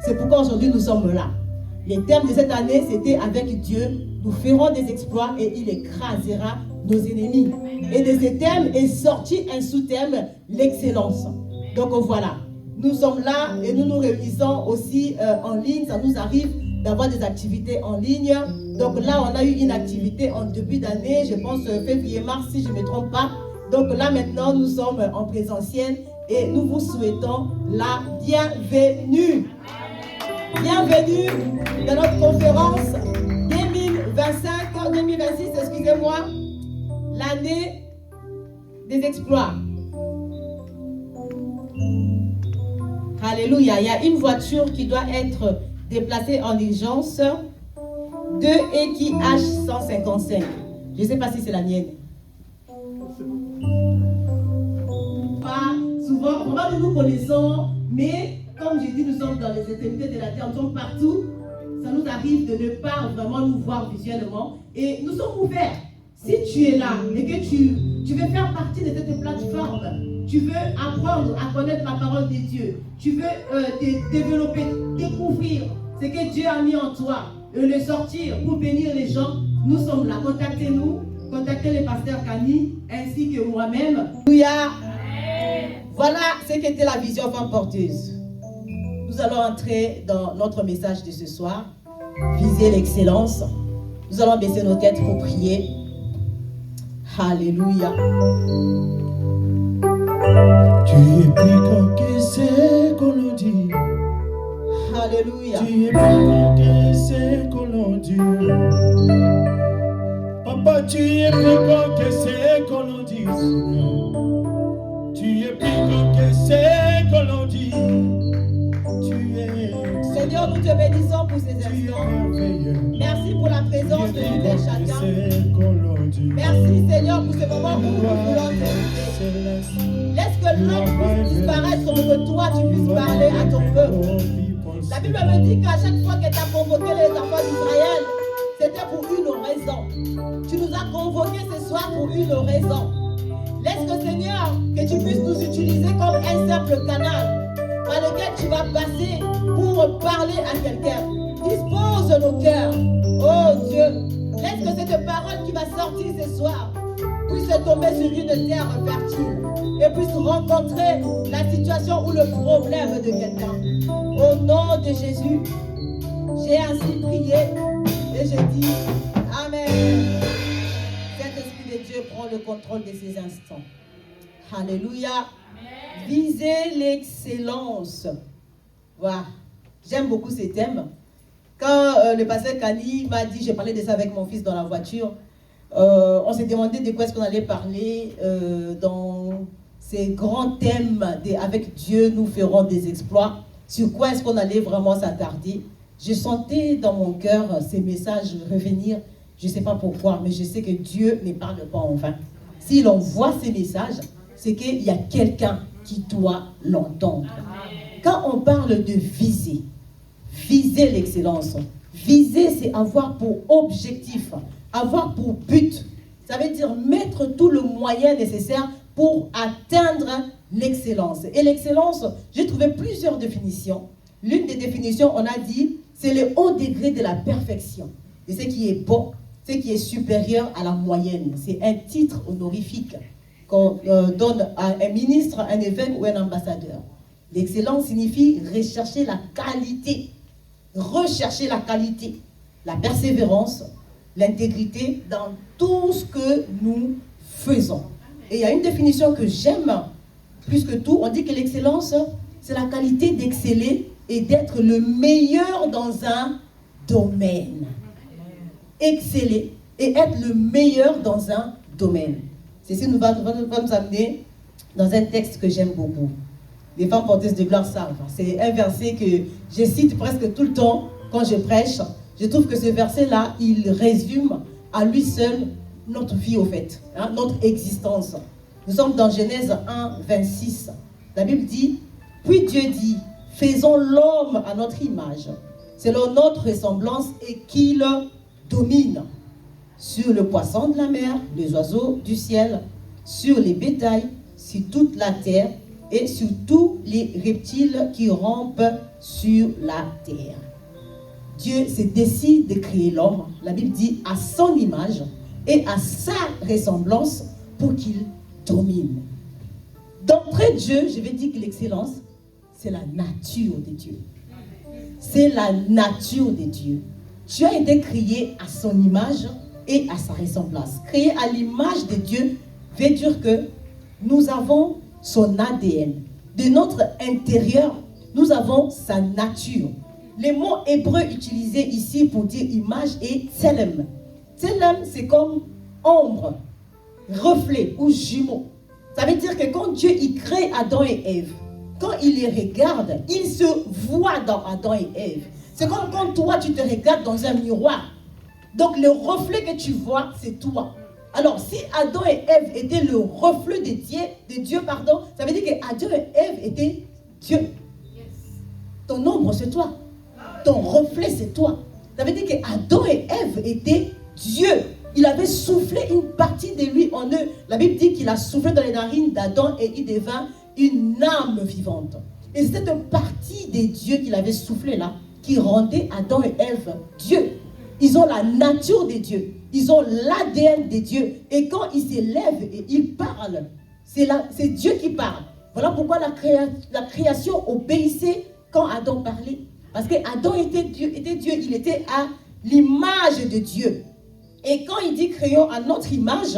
C'est pourquoi aujourd'hui nous sommes là. Les thèmes de cette année, c'était avec Dieu, nous ferons des exploits et il écrasera nos ennemis. Et de ces thèmes est sorti un sous-thème, l'excellence. Donc voilà. Nous sommes là et nous nous réunissons aussi en ligne. Ça nous arrive d'avoir des activités en ligne. Donc là, on a eu une activité en début d'année, je pense février-mars si je ne me trompe pas. Donc là, maintenant, nous sommes en présentiel et nous vous souhaitons la bienvenue. Bienvenue dans notre conférence 2025-2026, excusez-moi, l'année des exploits. Alléluia. Il y a une voiture qui doit être déplacée en urgence de EQH 155. Je ne sais pas si c'est la mienne. Pas souvent, vraiment nous connaissons, mais comme j'ai dit, nous sommes dans les extrémités de la terre, nous sommes partout. Ça nous arrive de ne pas vraiment nous voir visuellement. Et nous sommes ouverts. Si tu es là et que tu veux faire partie de cette plateforme, tu veux apprendre à connaître la parole de Dieu, tu veux te développer, découvrir ce que Dieu a mis en toi, le sortir pour bénir les gens, nous sommes là. Contactez-nous, contactez le pasteur Kani ainsi que moi-même. Alléluia. Voilà ce qu'était la vision femme porteuse. Nous allons entrer dans notre message de ce soir, viser l'excellence. Nous allons baisser nos têtes pour prier. Alléluia. Tu es plus grand que ce qu'on nous dit. Alléluia. Tu es plus grand que ce qu'on nous dit. Papa, tu es plus grand que ce qu'on nous dit. Tu es plus grand que ce qu'on nous dit. Seigneur, nous te bénissons pour ces instants. Merci pour la présence de nous et chacun. Merci Seigneur pour ce moment où nous voulons t'écouter. Laisse que l'homme puisse disparaître pour que toi tu puisses parler à ton peuple. La Bible me dit qu'à chaque fois que tu as convoqué les enfants d'Israël, c'était pour une raison. Tu nous as convoqués ce soir pour une raison. Laisse que Seigneur, que tu puisses nous utiliser comme un simple canal par lequel tu vas passer pour parler à quelqu'un. Dispose nos cœurs. Oh Dieu, laisse que cette parole qui va sortir ce soir puisse tomber sur une terre fertile et puisse rencontrer la situation ou le problème de quelqu'un. Au nom de Jésus, j'ai ainsi prié et je dis Amen. Saint-Esprit de Dieu prend le contrôle de ces instants. Alléluia. Visez l'excellence. Voilà. J'aime beaucoup ces thèmes. Quand le pasteur Kani m'a dit, j'ai parlé de ça avec mon fils dans la voiture, on s'est demandé de quoi est-ce qu'on allait parler dans ces grands thèmes avec Dieu, nous ferons des exploits. Sur quoi est-ce qu'on allait vraiment s'attarder? Je sentais dans mon cœur ces messages revenir. Je ne sais pas pourquoi, mais je sais que Dieu ne parle pas en vain. S'il envoie ces messages, c'est qu'il y a quelqu'un qui doit l'entendre. Quand on parle de viser l'excellence, viser, c'est avoir pour objectif, avoir pour but. Ça veut dire mettre tout le moyen nécessaire pour atteindre l'excellence. Et l'excellence, j'ai trouvé plusieurs définitions. L'une des définitions, on a dit, c'est le haut degré de la perfection. Et ce qui est bon, ce qui est supérieur à la moyenne. C'est un titre honorifique qu'on donne à un ministre, un évêque ou un ambassadeur. L'excellence signifie rechercher la qualité. Rechercher la qualité, la persévérance, l'intégrité dans tout ce que nous faisons. Et il y a une définition que j'aime plus que tout. On dit que l'excellence, c'est la qualité d'exceller et d'être le meilleur dans un domaine. Exceller et être le meilleur dans un domaine. Ceci va nous amener dans un texte que j'aime beaucoup. Les femmes porteuses de gloire savent. C'est un verset que je cite presque tout le temps quand je prêche. Je trouve que ce verset-là, il résume à lui seul notre vie au fait, notre existence. Nous sommes dans Genèse 1, 26. La Bible dit, puis Dieu dit, faisons l'homme à notre image, selon notre ressemblance et qu'il domine sur le poisson de la mer, les oiseaux du ciel, sur les bétails, sur toute la terre, et sur tous les reptiles qui rampent sur la terre. Dieu se décide de créer l'homme, la Bible dit, à son image et à sa ressemblance pour qu'il domine. D'entrée de Dieu, je vais dire que l'excellence, c'est la nature de Dieu. C'est la nature de Dieu. Dieu a été créé à son image et à sa ressemblance. Créé à l'image de Dieu veut dire que nous avons son ADN. De notre intérieur, nous avons sa nature. Les mots hébreux utilisés ici pour dire image est tselem. Tselem, c'est comme ombre, reflet ou jumeau. Ça veut dire que quand Dieu il crée Adam et Ève, quand il les regarde, il se voit dans Adam et Ève. C'est comme quand toi, tu te regardes dans un miroir. Donc le reflet que tu vois, c'est toi. Alors, si Adam et Ève étaient le reflet de Dieu, ça veut dire que Adam et Ève étaient Dieu. Ton ombre, c'est toi. Ton reflet, c'est toi. Ça veut dire que Adam et Ève étaient Dieu. Il avait soufflé une partie de lui en eux. La Bible dit qu'il a soufflé dans les narines d'Adam et il devint une âme vivante. Et c'est cette partie de Dieu qu'il avait soufflé là, qui rendait Adam et Ève Dieu. Ils ont la nature de Dieu. Ils ont l'ADN de Dieu. Et quand ils s'élèvent et ils parlent, c'est Dieu qui parle. Voilà pourquoi la création obéissait quand Adam parlait. Parce que Adam était Dieu, il était à l'image de Dieu. Et quand il dit créons à notre image,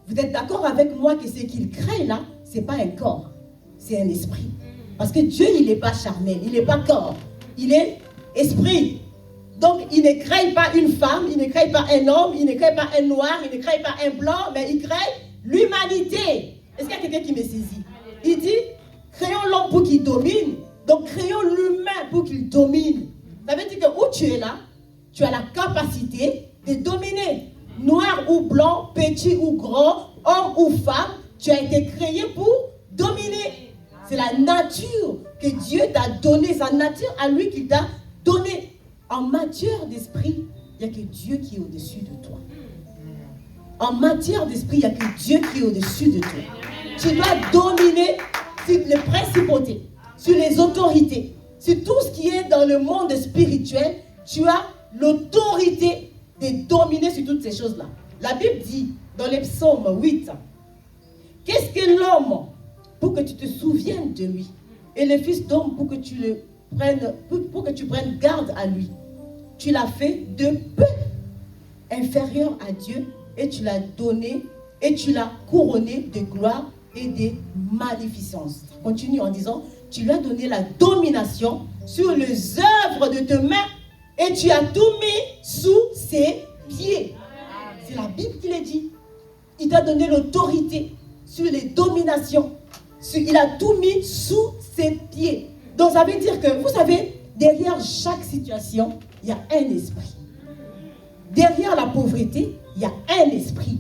vous êtes d'accord avec moi que ce qu'il crée là, ce n'est pas un corps, c'est un esprit. Parce que Dieu, il n'est pas charnel, il n'est pas corps, il est esprit. Donc, il ne crée pas une femme, il ne crée pas un homme, il ne crée pas un noir, il ne crée pas un blanc, mais il crée l'humanité. Est-ce qu'il y a quelqu'un qui me saisit? Il dit, créons l'homme pour qu'il domine. Donc, créons l'humain pour qu'il domine. Ça veut dire que où tu es là, tu as la capacité de dominer. Noir ou blanc, petit ou grand, homme ou femme, tu as été créé pour dominer. C'est la nature que Dieu t'a donnée, sa nature à lui qu'il t'a donnée. En matière d'esprit, il n'y a que Dieu qui est au-dessus de toi. En matière d'esprit, il n'y a que Dieu qui est au-dessus de toi. Tu dois dominer sur les principautés, sur les autorités, sur tout ce qui est dans le monde spirituel. Tu as l'autorité de dominer sur toutes ces choses-là. La Bible dit dans les psaumes 8, qu'est-ce que l'homme pour que tu te souviennes de lui, et le fils d'homme pour que tu le prennes, pour que tu prennes garde à lui. Tu l'as fait de peu inférieur à Dieu et tu l'as donné et tu l'as couronné de gloire et de magnificence. Continue en disant, tu lui as donné la domination sur les œuvres de tes mains et tu as tout mis sous ses pieds. C'est la Bible qui l'a dit. Il t'a donné l'autorité sur les dominations. Il a tout mis sous ses pieds. Donc ça veut dire que, vous savez, derrière chaque situation, il y a un esprit. Derrière la pauvreté, il y a un esprit.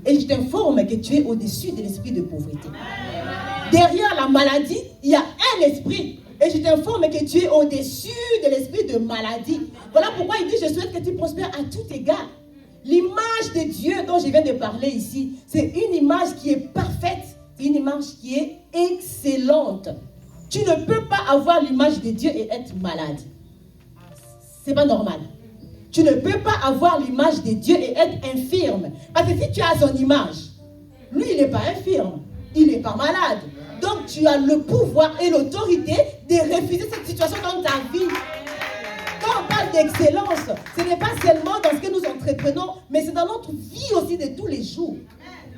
Et je t'informe que tu es au-dessus de l'esprit de pauvreté. Derrière la maladie, il y a un esprit. Et je t'informe que tu es au-dessus de l'esprit de maladie. Voilà pourquoi il dit, je souhaite que tu prospères à tout égard. L'image de Dieu dont je viens de parler ici, c'est une image qui est parfaite, une image qui est excellente. Tu ne peux pas avoir l'image de Dieu et être malade. C'est pas normal. Tu ne peux pas avoir l'image de Dieu et être infirme. Parce que si tu as son image, lui il n'est pas infirme, il n'est pas malade. Donc tu as le pouvoir et l'autorité de refuser cette situation dans ta vie. Quand on parle d'excellence, ce n'est pas seulement dans ce que nous entreprenons, mais c'est dans notre vie aussi de tous les jours.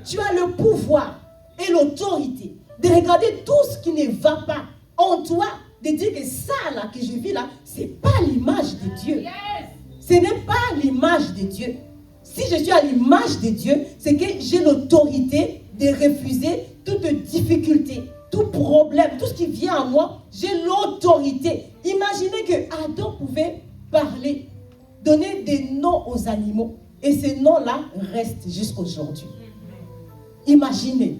Tu as le pouvoir et l'autorité de regarder tout ce qui ne va pas en toi, de dire que ça là que je vis là, ce n'est pas l'image de Dieu. Ce n'est pas l'image de Dieu. Si je suis à l'image de Dieu, c'est que j'ai l'autorité de refuser toute difficulté, tout problème, tout ce qui vient à moi, j'ai l'autorité. Imaginez que Adam pouvait parler, donner des noms aux animaux, et ces noms-là restent jusqu'à aujourd'hui. Imaginez.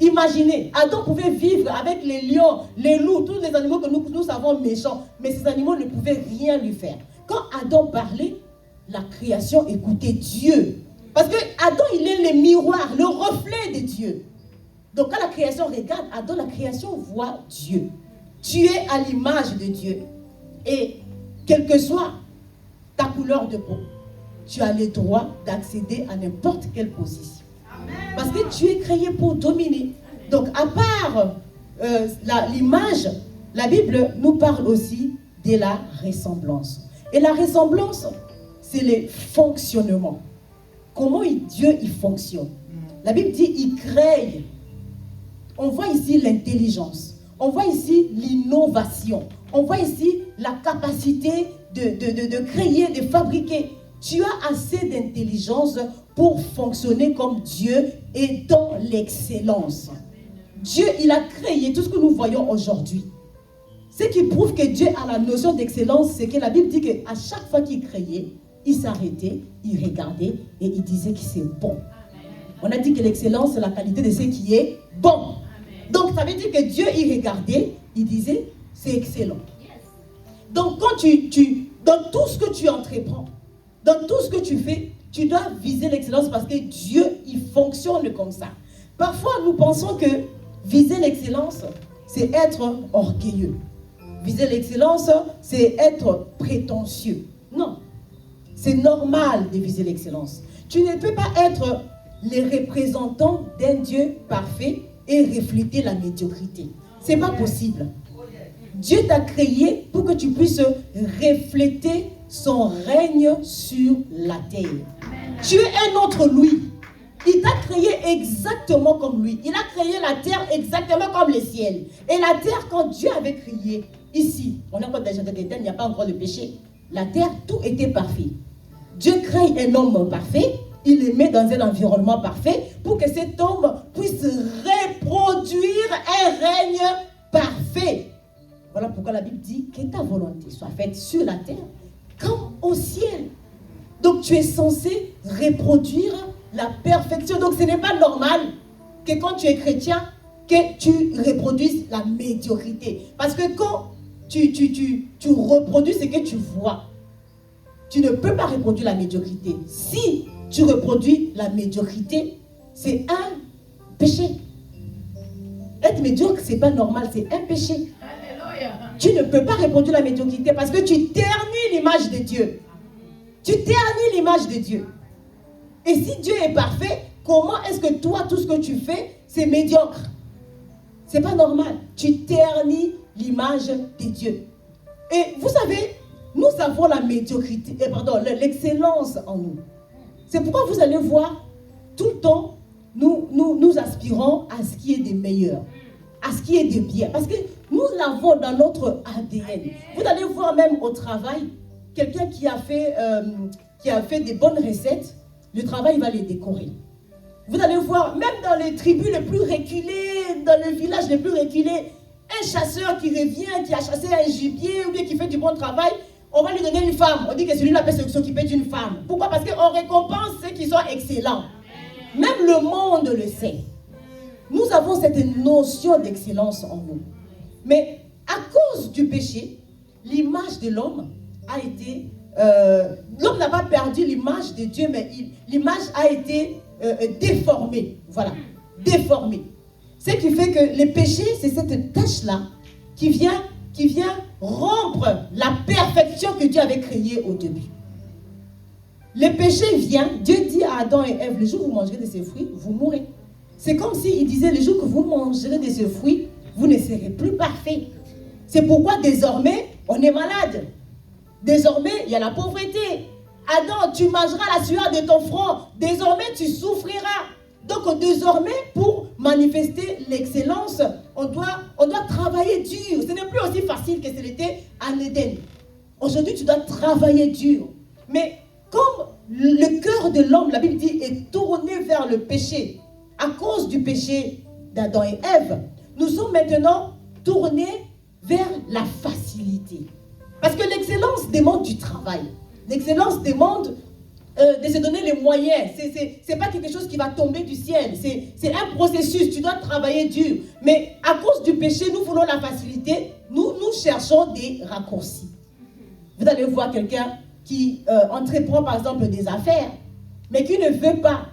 Imaginez, Adam pouvait vivre avec les lions, les loups, tous les animaux que nous savons méchants, mais ces animaux ne pouvaient rien lui faire. Quand Adam parlait, la création écoutait Dieu. Parce que Adam, il est le miroir, le reflet de Dieu. Donc quand la création regarde Adam, la création voit Dieu. Tu es à l'image de Dieu. Et quelle que soit ta couleur de peau, tu as le droit d'accéder à n'importe quelle position. Parce que tu es créé pour dominer. Donc à part l'image, la Bible nous parle aussi de la ressemblance. Et la ressemblance, c'est le fonctionnement. Comment Dieu il fonctionne. La Bible dit il crée. On voit ici l'intelligence. On voit ici l'innovation. On voit ici la capacité de créer, de fabriquer. Tu as assez d'intelligence pour fonctionner comme Dieu et dans l'excellence. Dieu, il a créé tout ce que nous voyons aujourd'hui. Ce qui prouve que Dieu a la notion d'excellence, c'est que la Bible dit qu'à chaque fois qu'il créait, il s'arrêtait, il regardait et il disait que c'est bon. On a dit que l'excellence, c'est la qualité de ce qui est bon. Donc, ça veut dire que Dieu, il regardait, il disait, c'est excellent. Donc, quand dans tout ce que tu entreprends, dans tout ce que tu fais, tu dois viser l'excellence parce que Dieu, il fonctionne comme ça. Parfois, nous pensons que viser l'excellence, c'est être orgueilleux. Viser l'excellence, c'est être prétentieux. Non. C'est normal de viser l'excellence. Tu ne peux pas être les représentants d'un Dieu parfait et refléter la médiocrité. Ce n'est pas possible. Dieu t'a créé pour que tu puisses refléter son règne sur la terre. Tu es un autre lui. Il t'a créé exactement comme lui. Il a créé la terre exactement comme le ciel. Et la terre, quand Dieu avait créé, ici, on est encore dans le jardin d'Éden, il n'y a pas encore de péché. La terre, tout était parfait. Dieu crée un homme parfait, il le met dans un environnement parfait pour que cet homme puisse reproduire un règne parfait. Voilà pourquoi la Bible dit que ta volonté soit faite sur la terre comme au ciel. Donc tu es censé reproduire la perfection. Donc ce n'est pas normal que quand tu es chrétien, que tu reproduises la médiocrité. Parce que quand tu reproduis ce que tu vois, tu ne peux pas reproduire la médiocrité. Si tu reproduis la médiocrité, c'est un péché. Être médiocre, ce n'est pas normal, c'est un péché. Tu ne peux pas reproduire la médiocrité parce que tu ternis l'image de Dieu. Tu ternis l'image de Dieu. Et si Dieu est parfait, comment est-ce que toi, tout ce que tu fais, c'est médiocre? C'est pas normal. Tu ternis l'image de Dieu. Et vous savez, nous avons la médiocrité, l'excellence en nous. C'est pourquoi vous allez voir, tout le temps, nous aspirons à ce qui est de meilleur, à ce qui est de bien. Parce que nous l'avons dans notre ADN. Vous allez voir même au travail, quelqu'un qui a fait des bonnes recettes, le travail va les décorer. Vous allez voir, même dans les tribus les plus reculées, dans les villages les plus reculés, un chasseur qui revient, qui a chassé un gibier ou bien qui fait du bon travail, on va lui donner une femme. On dit que celui-là peut s'occuper d'une femme. Pourquoi? Parce qu'on récompense ceux qui sont excellents. Même le monde le sait. Nous avons cette notion d'excellence en nous. Mais à cause du péché, l'image de l'homme a été... l'homme n'a pas perdu l'image de Dieu, mais l'image a été déformée. Voilà, déformée. Ce qui fait que le péché, c'est cette tâche-là qui vient rompre la perfection que Dieu avait créée au début. Le péché vient, Dieu dit à Adam et Ève, le jour où vous mangerez de ces fruits, vous mourrez. C'est comme s'il disait, le jour que vous mangerez de ces fruits, vous ne serez plus parfaits. C'est pourquoi désormais, on est malade. Désormais, il y a la pauvreté. Adam, tu mangeras la sueur de ton front. Désormais, tu souffriras. Donc, désormais, pour manifester l'excellence, on doit travailler dur. Ce n'est plus aussi facile que ce l'était en Éden. Aujourd'hui, tu dois travailler dur. Mais comme le cœur de l'homme, la Bible dit, est tourné vers le péché, à cause du péché d'Adam et Ève, nous sommes maintenant tournés vers la facilité. Parce que l'excellence demande du travail. L'excellence demande de se donner les moyens. C'est pas quelque chose qui va tomber du ciel. C'est un processus. Tu dois travailler dur. Mais à cause du péché, nous voulons la facilité. Nous cherchons des raccourcis. Vous allez voir quelqu'un qui entreprend par exemple des affaires, mais qui ne veut pas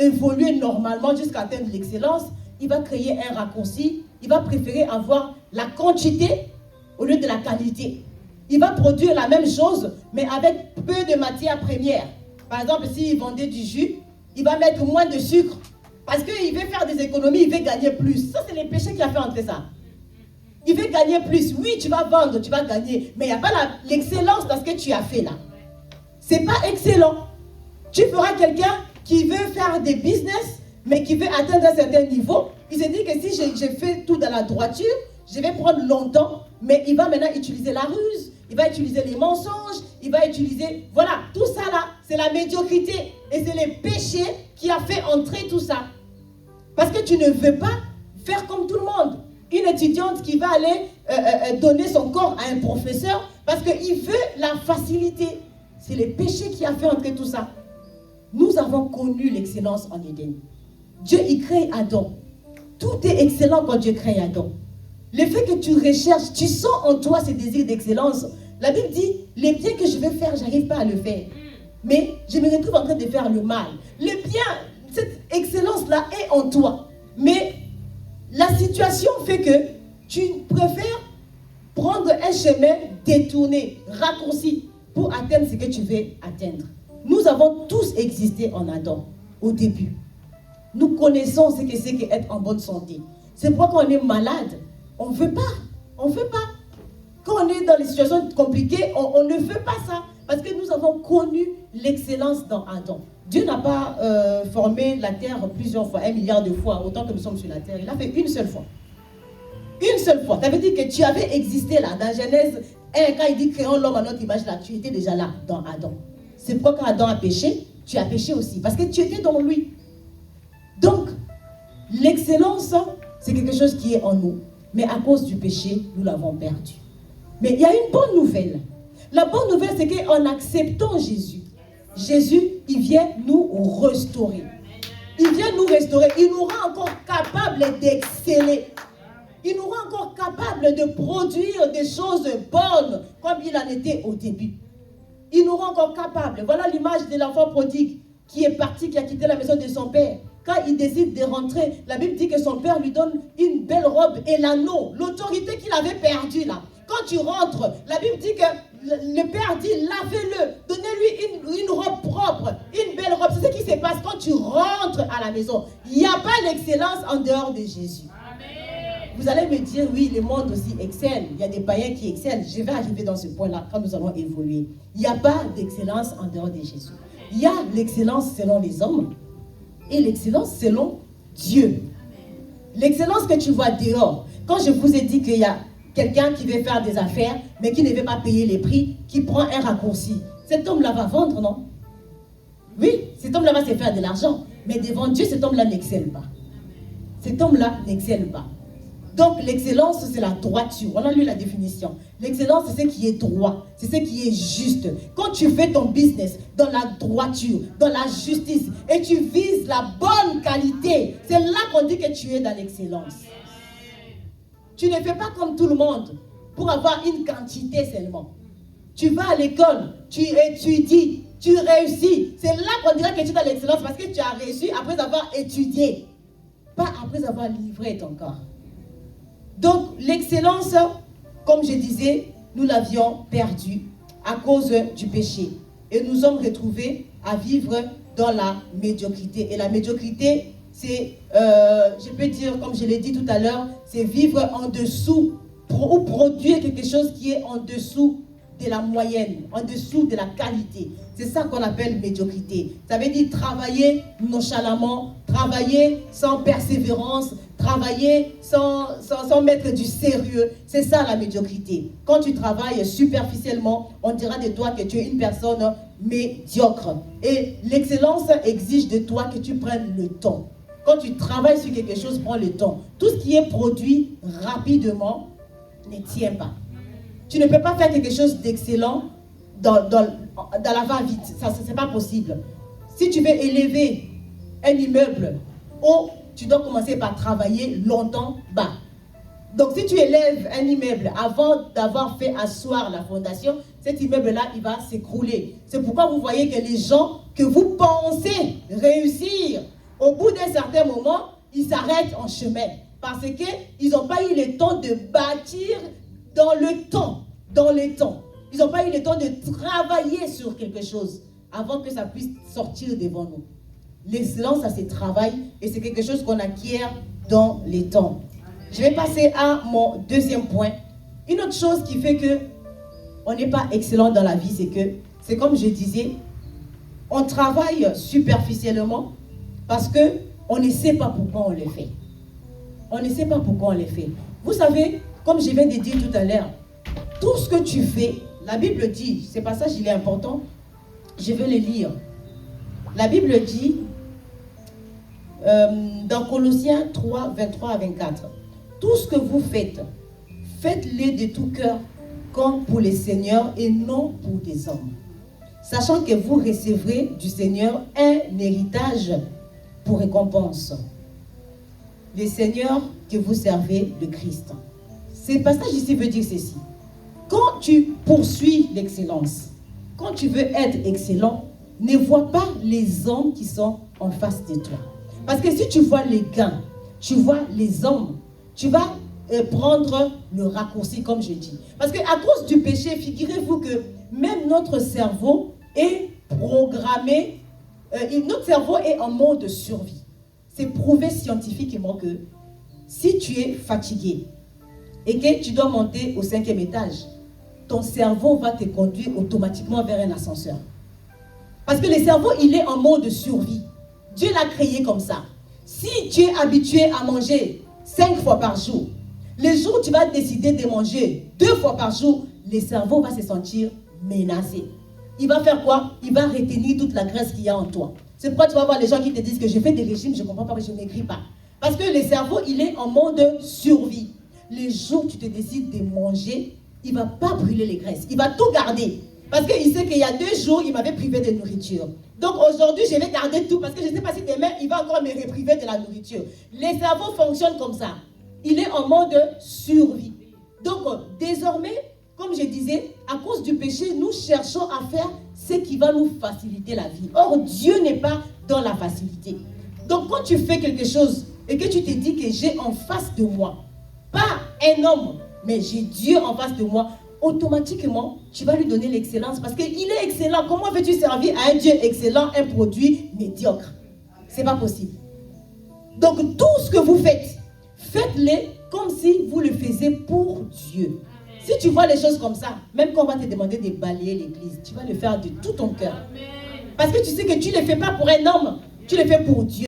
évoluer normalement jusqu'à atteindre l'excellence. Il va créer un raccourci. Il va préférer avoir la quantité au lieu de la qualité. Il va produire la même chose, mais avec peu de matières premières. Par exemple, s'il vendait du jus, il va mettre moins de sucre. Parce qu'il veut faire des économies, il veut gagner plus. Ça, c'est le péché qui a fait entrer ça. Il veut gagner plus. Oui, tu vas vendre, tu vas gagner. Mais il n'y a pas l'excellence dans ce que tu as fait là. C'est pas excellent. Tu feras quelqu'un qui veut faire des business, mais qui veut atteindre un certain niveau. Il se dit que si je fais tout dans la droiture, je vais prendre longtemps. Mais il va maintenant utiliser la ruse. Il va utiliser les mensonges, il va utiliser... Voilà, tout ça là, c'est la médiocrité. Et c'est le péché qui a fait entrer tout ça. Parce que tu ne veux pas faire comme tout le monde. Une étudiante qui va aller donner son corps à un professeur parce qu'il veut la facilité. C'est le péché qui a fait entrer tout ça. Nous avons connu l'excellence en Éden. Dieu y crée Adam. Tout est excellent quand Dieu crée Adam. Le fait que tu recherches, tu sens en toi ce désir d'excellence. La Bible dit, les biens que je vais faire, je n'arrive pas à le faire. Mais je me retrouve en train de faire le mal. Le bien, cette excellence-là est en toi. Mais la situation fait que tu préfères prendre un chemin détourné, raccourci, pour atteindre ce que tu veux atteindre. Nous avons tous existé en Adam, au début. Nous connaissons ce que c'est qu'être en bonne santé. C'est pourquoi quand on est malade, on ne veut pas. On ne veut pas. Quand on est dans les situations compliquées, on ne veut pas ça. Parce que nous avons connu l'excellence dans Adam. Dieu n'a pas formé la terre plusieurs fois, 1 milliard de fois, autant que nous sommes sur la terre. Il a fait une seule fois. Une seule fois. Ça veut dire que tu avais existé là. Dans Genèse 1, quand il dit créons l'homme à notre image, là, tu étais déjà là, dans Adam. C'est pourquoi quand Adam a péché, tu as péché aussi. Parce que tu étais dans lui. Donc, l'excellence, c'est quelque chose qui est en nous. Mais à cause du péché, nous l'avons perdu. Mais il y a une bonne nouvelle. La bonne nouvelle, c'est qu'en acceptant Jésus, il vient nous restaurer. Il vient nous restaurer. Il nous rend encore capables d'exceller. Il nous rend encore capables de produire des choses bonnes comme il en était au début. Il nous rend encore capables. Voilà l'image de l'enfant prodigue qui est parti, qui a quitté la maison de son père. Quand il décide de rentrer, la Bible dit que son père lui donne une belle robe et l'anneau, l'autorité qu'il avait perdue là. Quand tu rentres, la Bible dit que le père dit lavez-le, donnez-lui une la maison. Il n'y a pas l'excellence en dehors de Jésus. Vous allez me dire, oui, le monde aussi excelle. Il y a des païens qui excellent. Je vais arriver dans ce point-là quand nous allons évoluer. Il n'y a pas d'excellence en dehors de Jésus. Il y a l'excellence selon les hommes et l'excellence selon Dieu. L'excellence que tu vois dehors. Quand je vous ai dit qu'il y a quelqu'un qui veut faire des affaires, mais qui ne veut pas payer les prix, qui prend un raccourci, cet homme-là va vendre, non? Oui, cet homme-là va se faire de l'argent. Mais devant Dieu, cet homme-là n'excelle pas. Cet homme-là n'excelle pas. Donc, l'excellence, c'est la droiture. On a lu la définition. L'excellence, c'est ce qui est droit. C'est ce qui est juste. Quand tu fais ton business dans la droiture, dans la justice, et tu vises la bonne qualité, c'est là qu'on dit que tu es dans l'excellence. Tu ne fais pas comme tout le monde pour avoir une quantité seulement. Tu vas à l'école, tu étudies, tu réussis. C'est là qu'on dirait que tu es dans l'excellence parce que tu as réussi après avoir étudié. Pas après avoir livré ton corps. Donc, l'excellence, comme je disais, nous l'avions perdue à cause du péché. Et nous sommes retrouvés à vivre dans la médiocrité. Et la médiocrité, c'est, je peux dire, comme je l'ai dit tout à l'heure, c'est vivre en dessous ou produire quelque chose qui est en dessous de la moyenne, en dessous de la qualité. C'est ça qu'on appelle médiocrité. Ça veut dire travailler nonchalamment, travailler sans persévérance, travailler sans mettre du sérieux. C'est ça la médiocrité. Quand tu travailles superficiellement, on dira de toi que tu es une personne médiocre. Et l'excellence exige de toi que tu prennes le temps. Quand tu travailles sur quelque chose, prends le temps. Tout ce qui est produit rapidement ne tient pas. Tu ne peux pas faire quelque chose d'excellent dans la va-vite. Ça, c'est pas possible. Si tu veux élever un immeuble haut, tu dois commencer par travailler longtemps bas. Donc, si tu élèves un immeuble avant d'avoir fait asseoir la fondation, cet immeuble-là, il va s'écrouler. C'est pourquoi vous voyez que les gens que vous pensez réussir, au bout d'un certain moment, ils s'arrêtent en chemin. Parce qu'ils n'ont pas eu le temps de bâtir dans le temps. Ils n'ont pas eu le temps de travailler sur quelque chose avant que ça puisse sortir devant nous. L'excellence, ça se travaille et c'est quelque chose qu'on acquiert dans les temps. Je vais passer à mon deuxième point. Une autre chose qui fait que on n'est pas excellent dans la vie, c'est que, c'est comme je disais, on travaille superficiellement parce qu'on ne sait pas pourquoi on le fait. On ne sait pas pourquoi on le fait. Vous savez, comme je viens de dire tout à l'heure, tout ce que tu fais, la Bible dit, ce passage il est important, je vais le lire. La Bible dit, dans Colossiens 3, 23 à 24, tout ce que vous faites, faites-le de tout cœur, comme pour le Seigneur et non pour des hommes. Sachant que vous recevrez du Seigneur un héritage pour récompense. Le Seigneur que vous servez, le Christ. Ce passage ici veut dire ceci. Quand tu poursuis l'excellence, quand tu veux être excellent, ne vois pas les hommes qui sont en face de toi. Parce que si tu vois les gains, tu vois les hommes, tu vas prendre le raccourci comme je dis. Parce qu'à cause du péché, figurez-vous que même notre cerveau est programmé, notre cerveau est en mode survie. C'est prouvé scientifiquement que si tu es fatigué et que tu dois monter au 5e étage, ton cerveau va te conduire automatiquement vers un ascenseur. Parce que le cerveau, il est en mode survie. Dieu l'a créé comme ça. Si tu es habitué à manger 5 fois par jour, le jour où tu vas décider de manger 2 fois par jour, le cerveau va se sentir menacé. Il va faire quoi? Il va retenir toute la graisse qu'il y a en toi. C'est pourquoi tu vas voir les gens qui te disent que je fais des régimes, je ne comprends pas, mais je n'écris pas. Parce que le cerveau, il est en mode survie. Les jours où tu te décides de manger, il ne va pas brûler les graisses. Il va tout garder. Parce qu'il sait qu'il y a 2 jours, il m'avait privé de nourriture. Donc aujourd'hui, je vais garder tout parce que je ne sais pas si demain, il va encore me repriver de la nourriture. Les cerveaux fonctionnent comme ça. Il est en mode survie. Donc désormais, comme je disais, à cause du péché, nous cherchons à faire ce qui va nous faciliter la vie. Or, Dieu n'est pas dans la facilité. Donc quand tu fais quelque chose et que tu te dis que j'ai en face de moi, pas un homme, mais j'ai Dieu en face de moi, automatiquement, tu vas lui donner l'excellence parce qu'il est excellent. Comment veux-tu servir à un Dieu excellent un produit médiocre? C'est pas possible. Donc tout ce que vous faites, faites-le comme si vous le faisiez pour Dieu. Si tu vois les choses comme ça, même quand on va te demander de balayer l'église, tu vas le faire de tout ton cœur. Parce que tu sais que tu ne le fais pas pour un homme, tu le fais pour Dieu.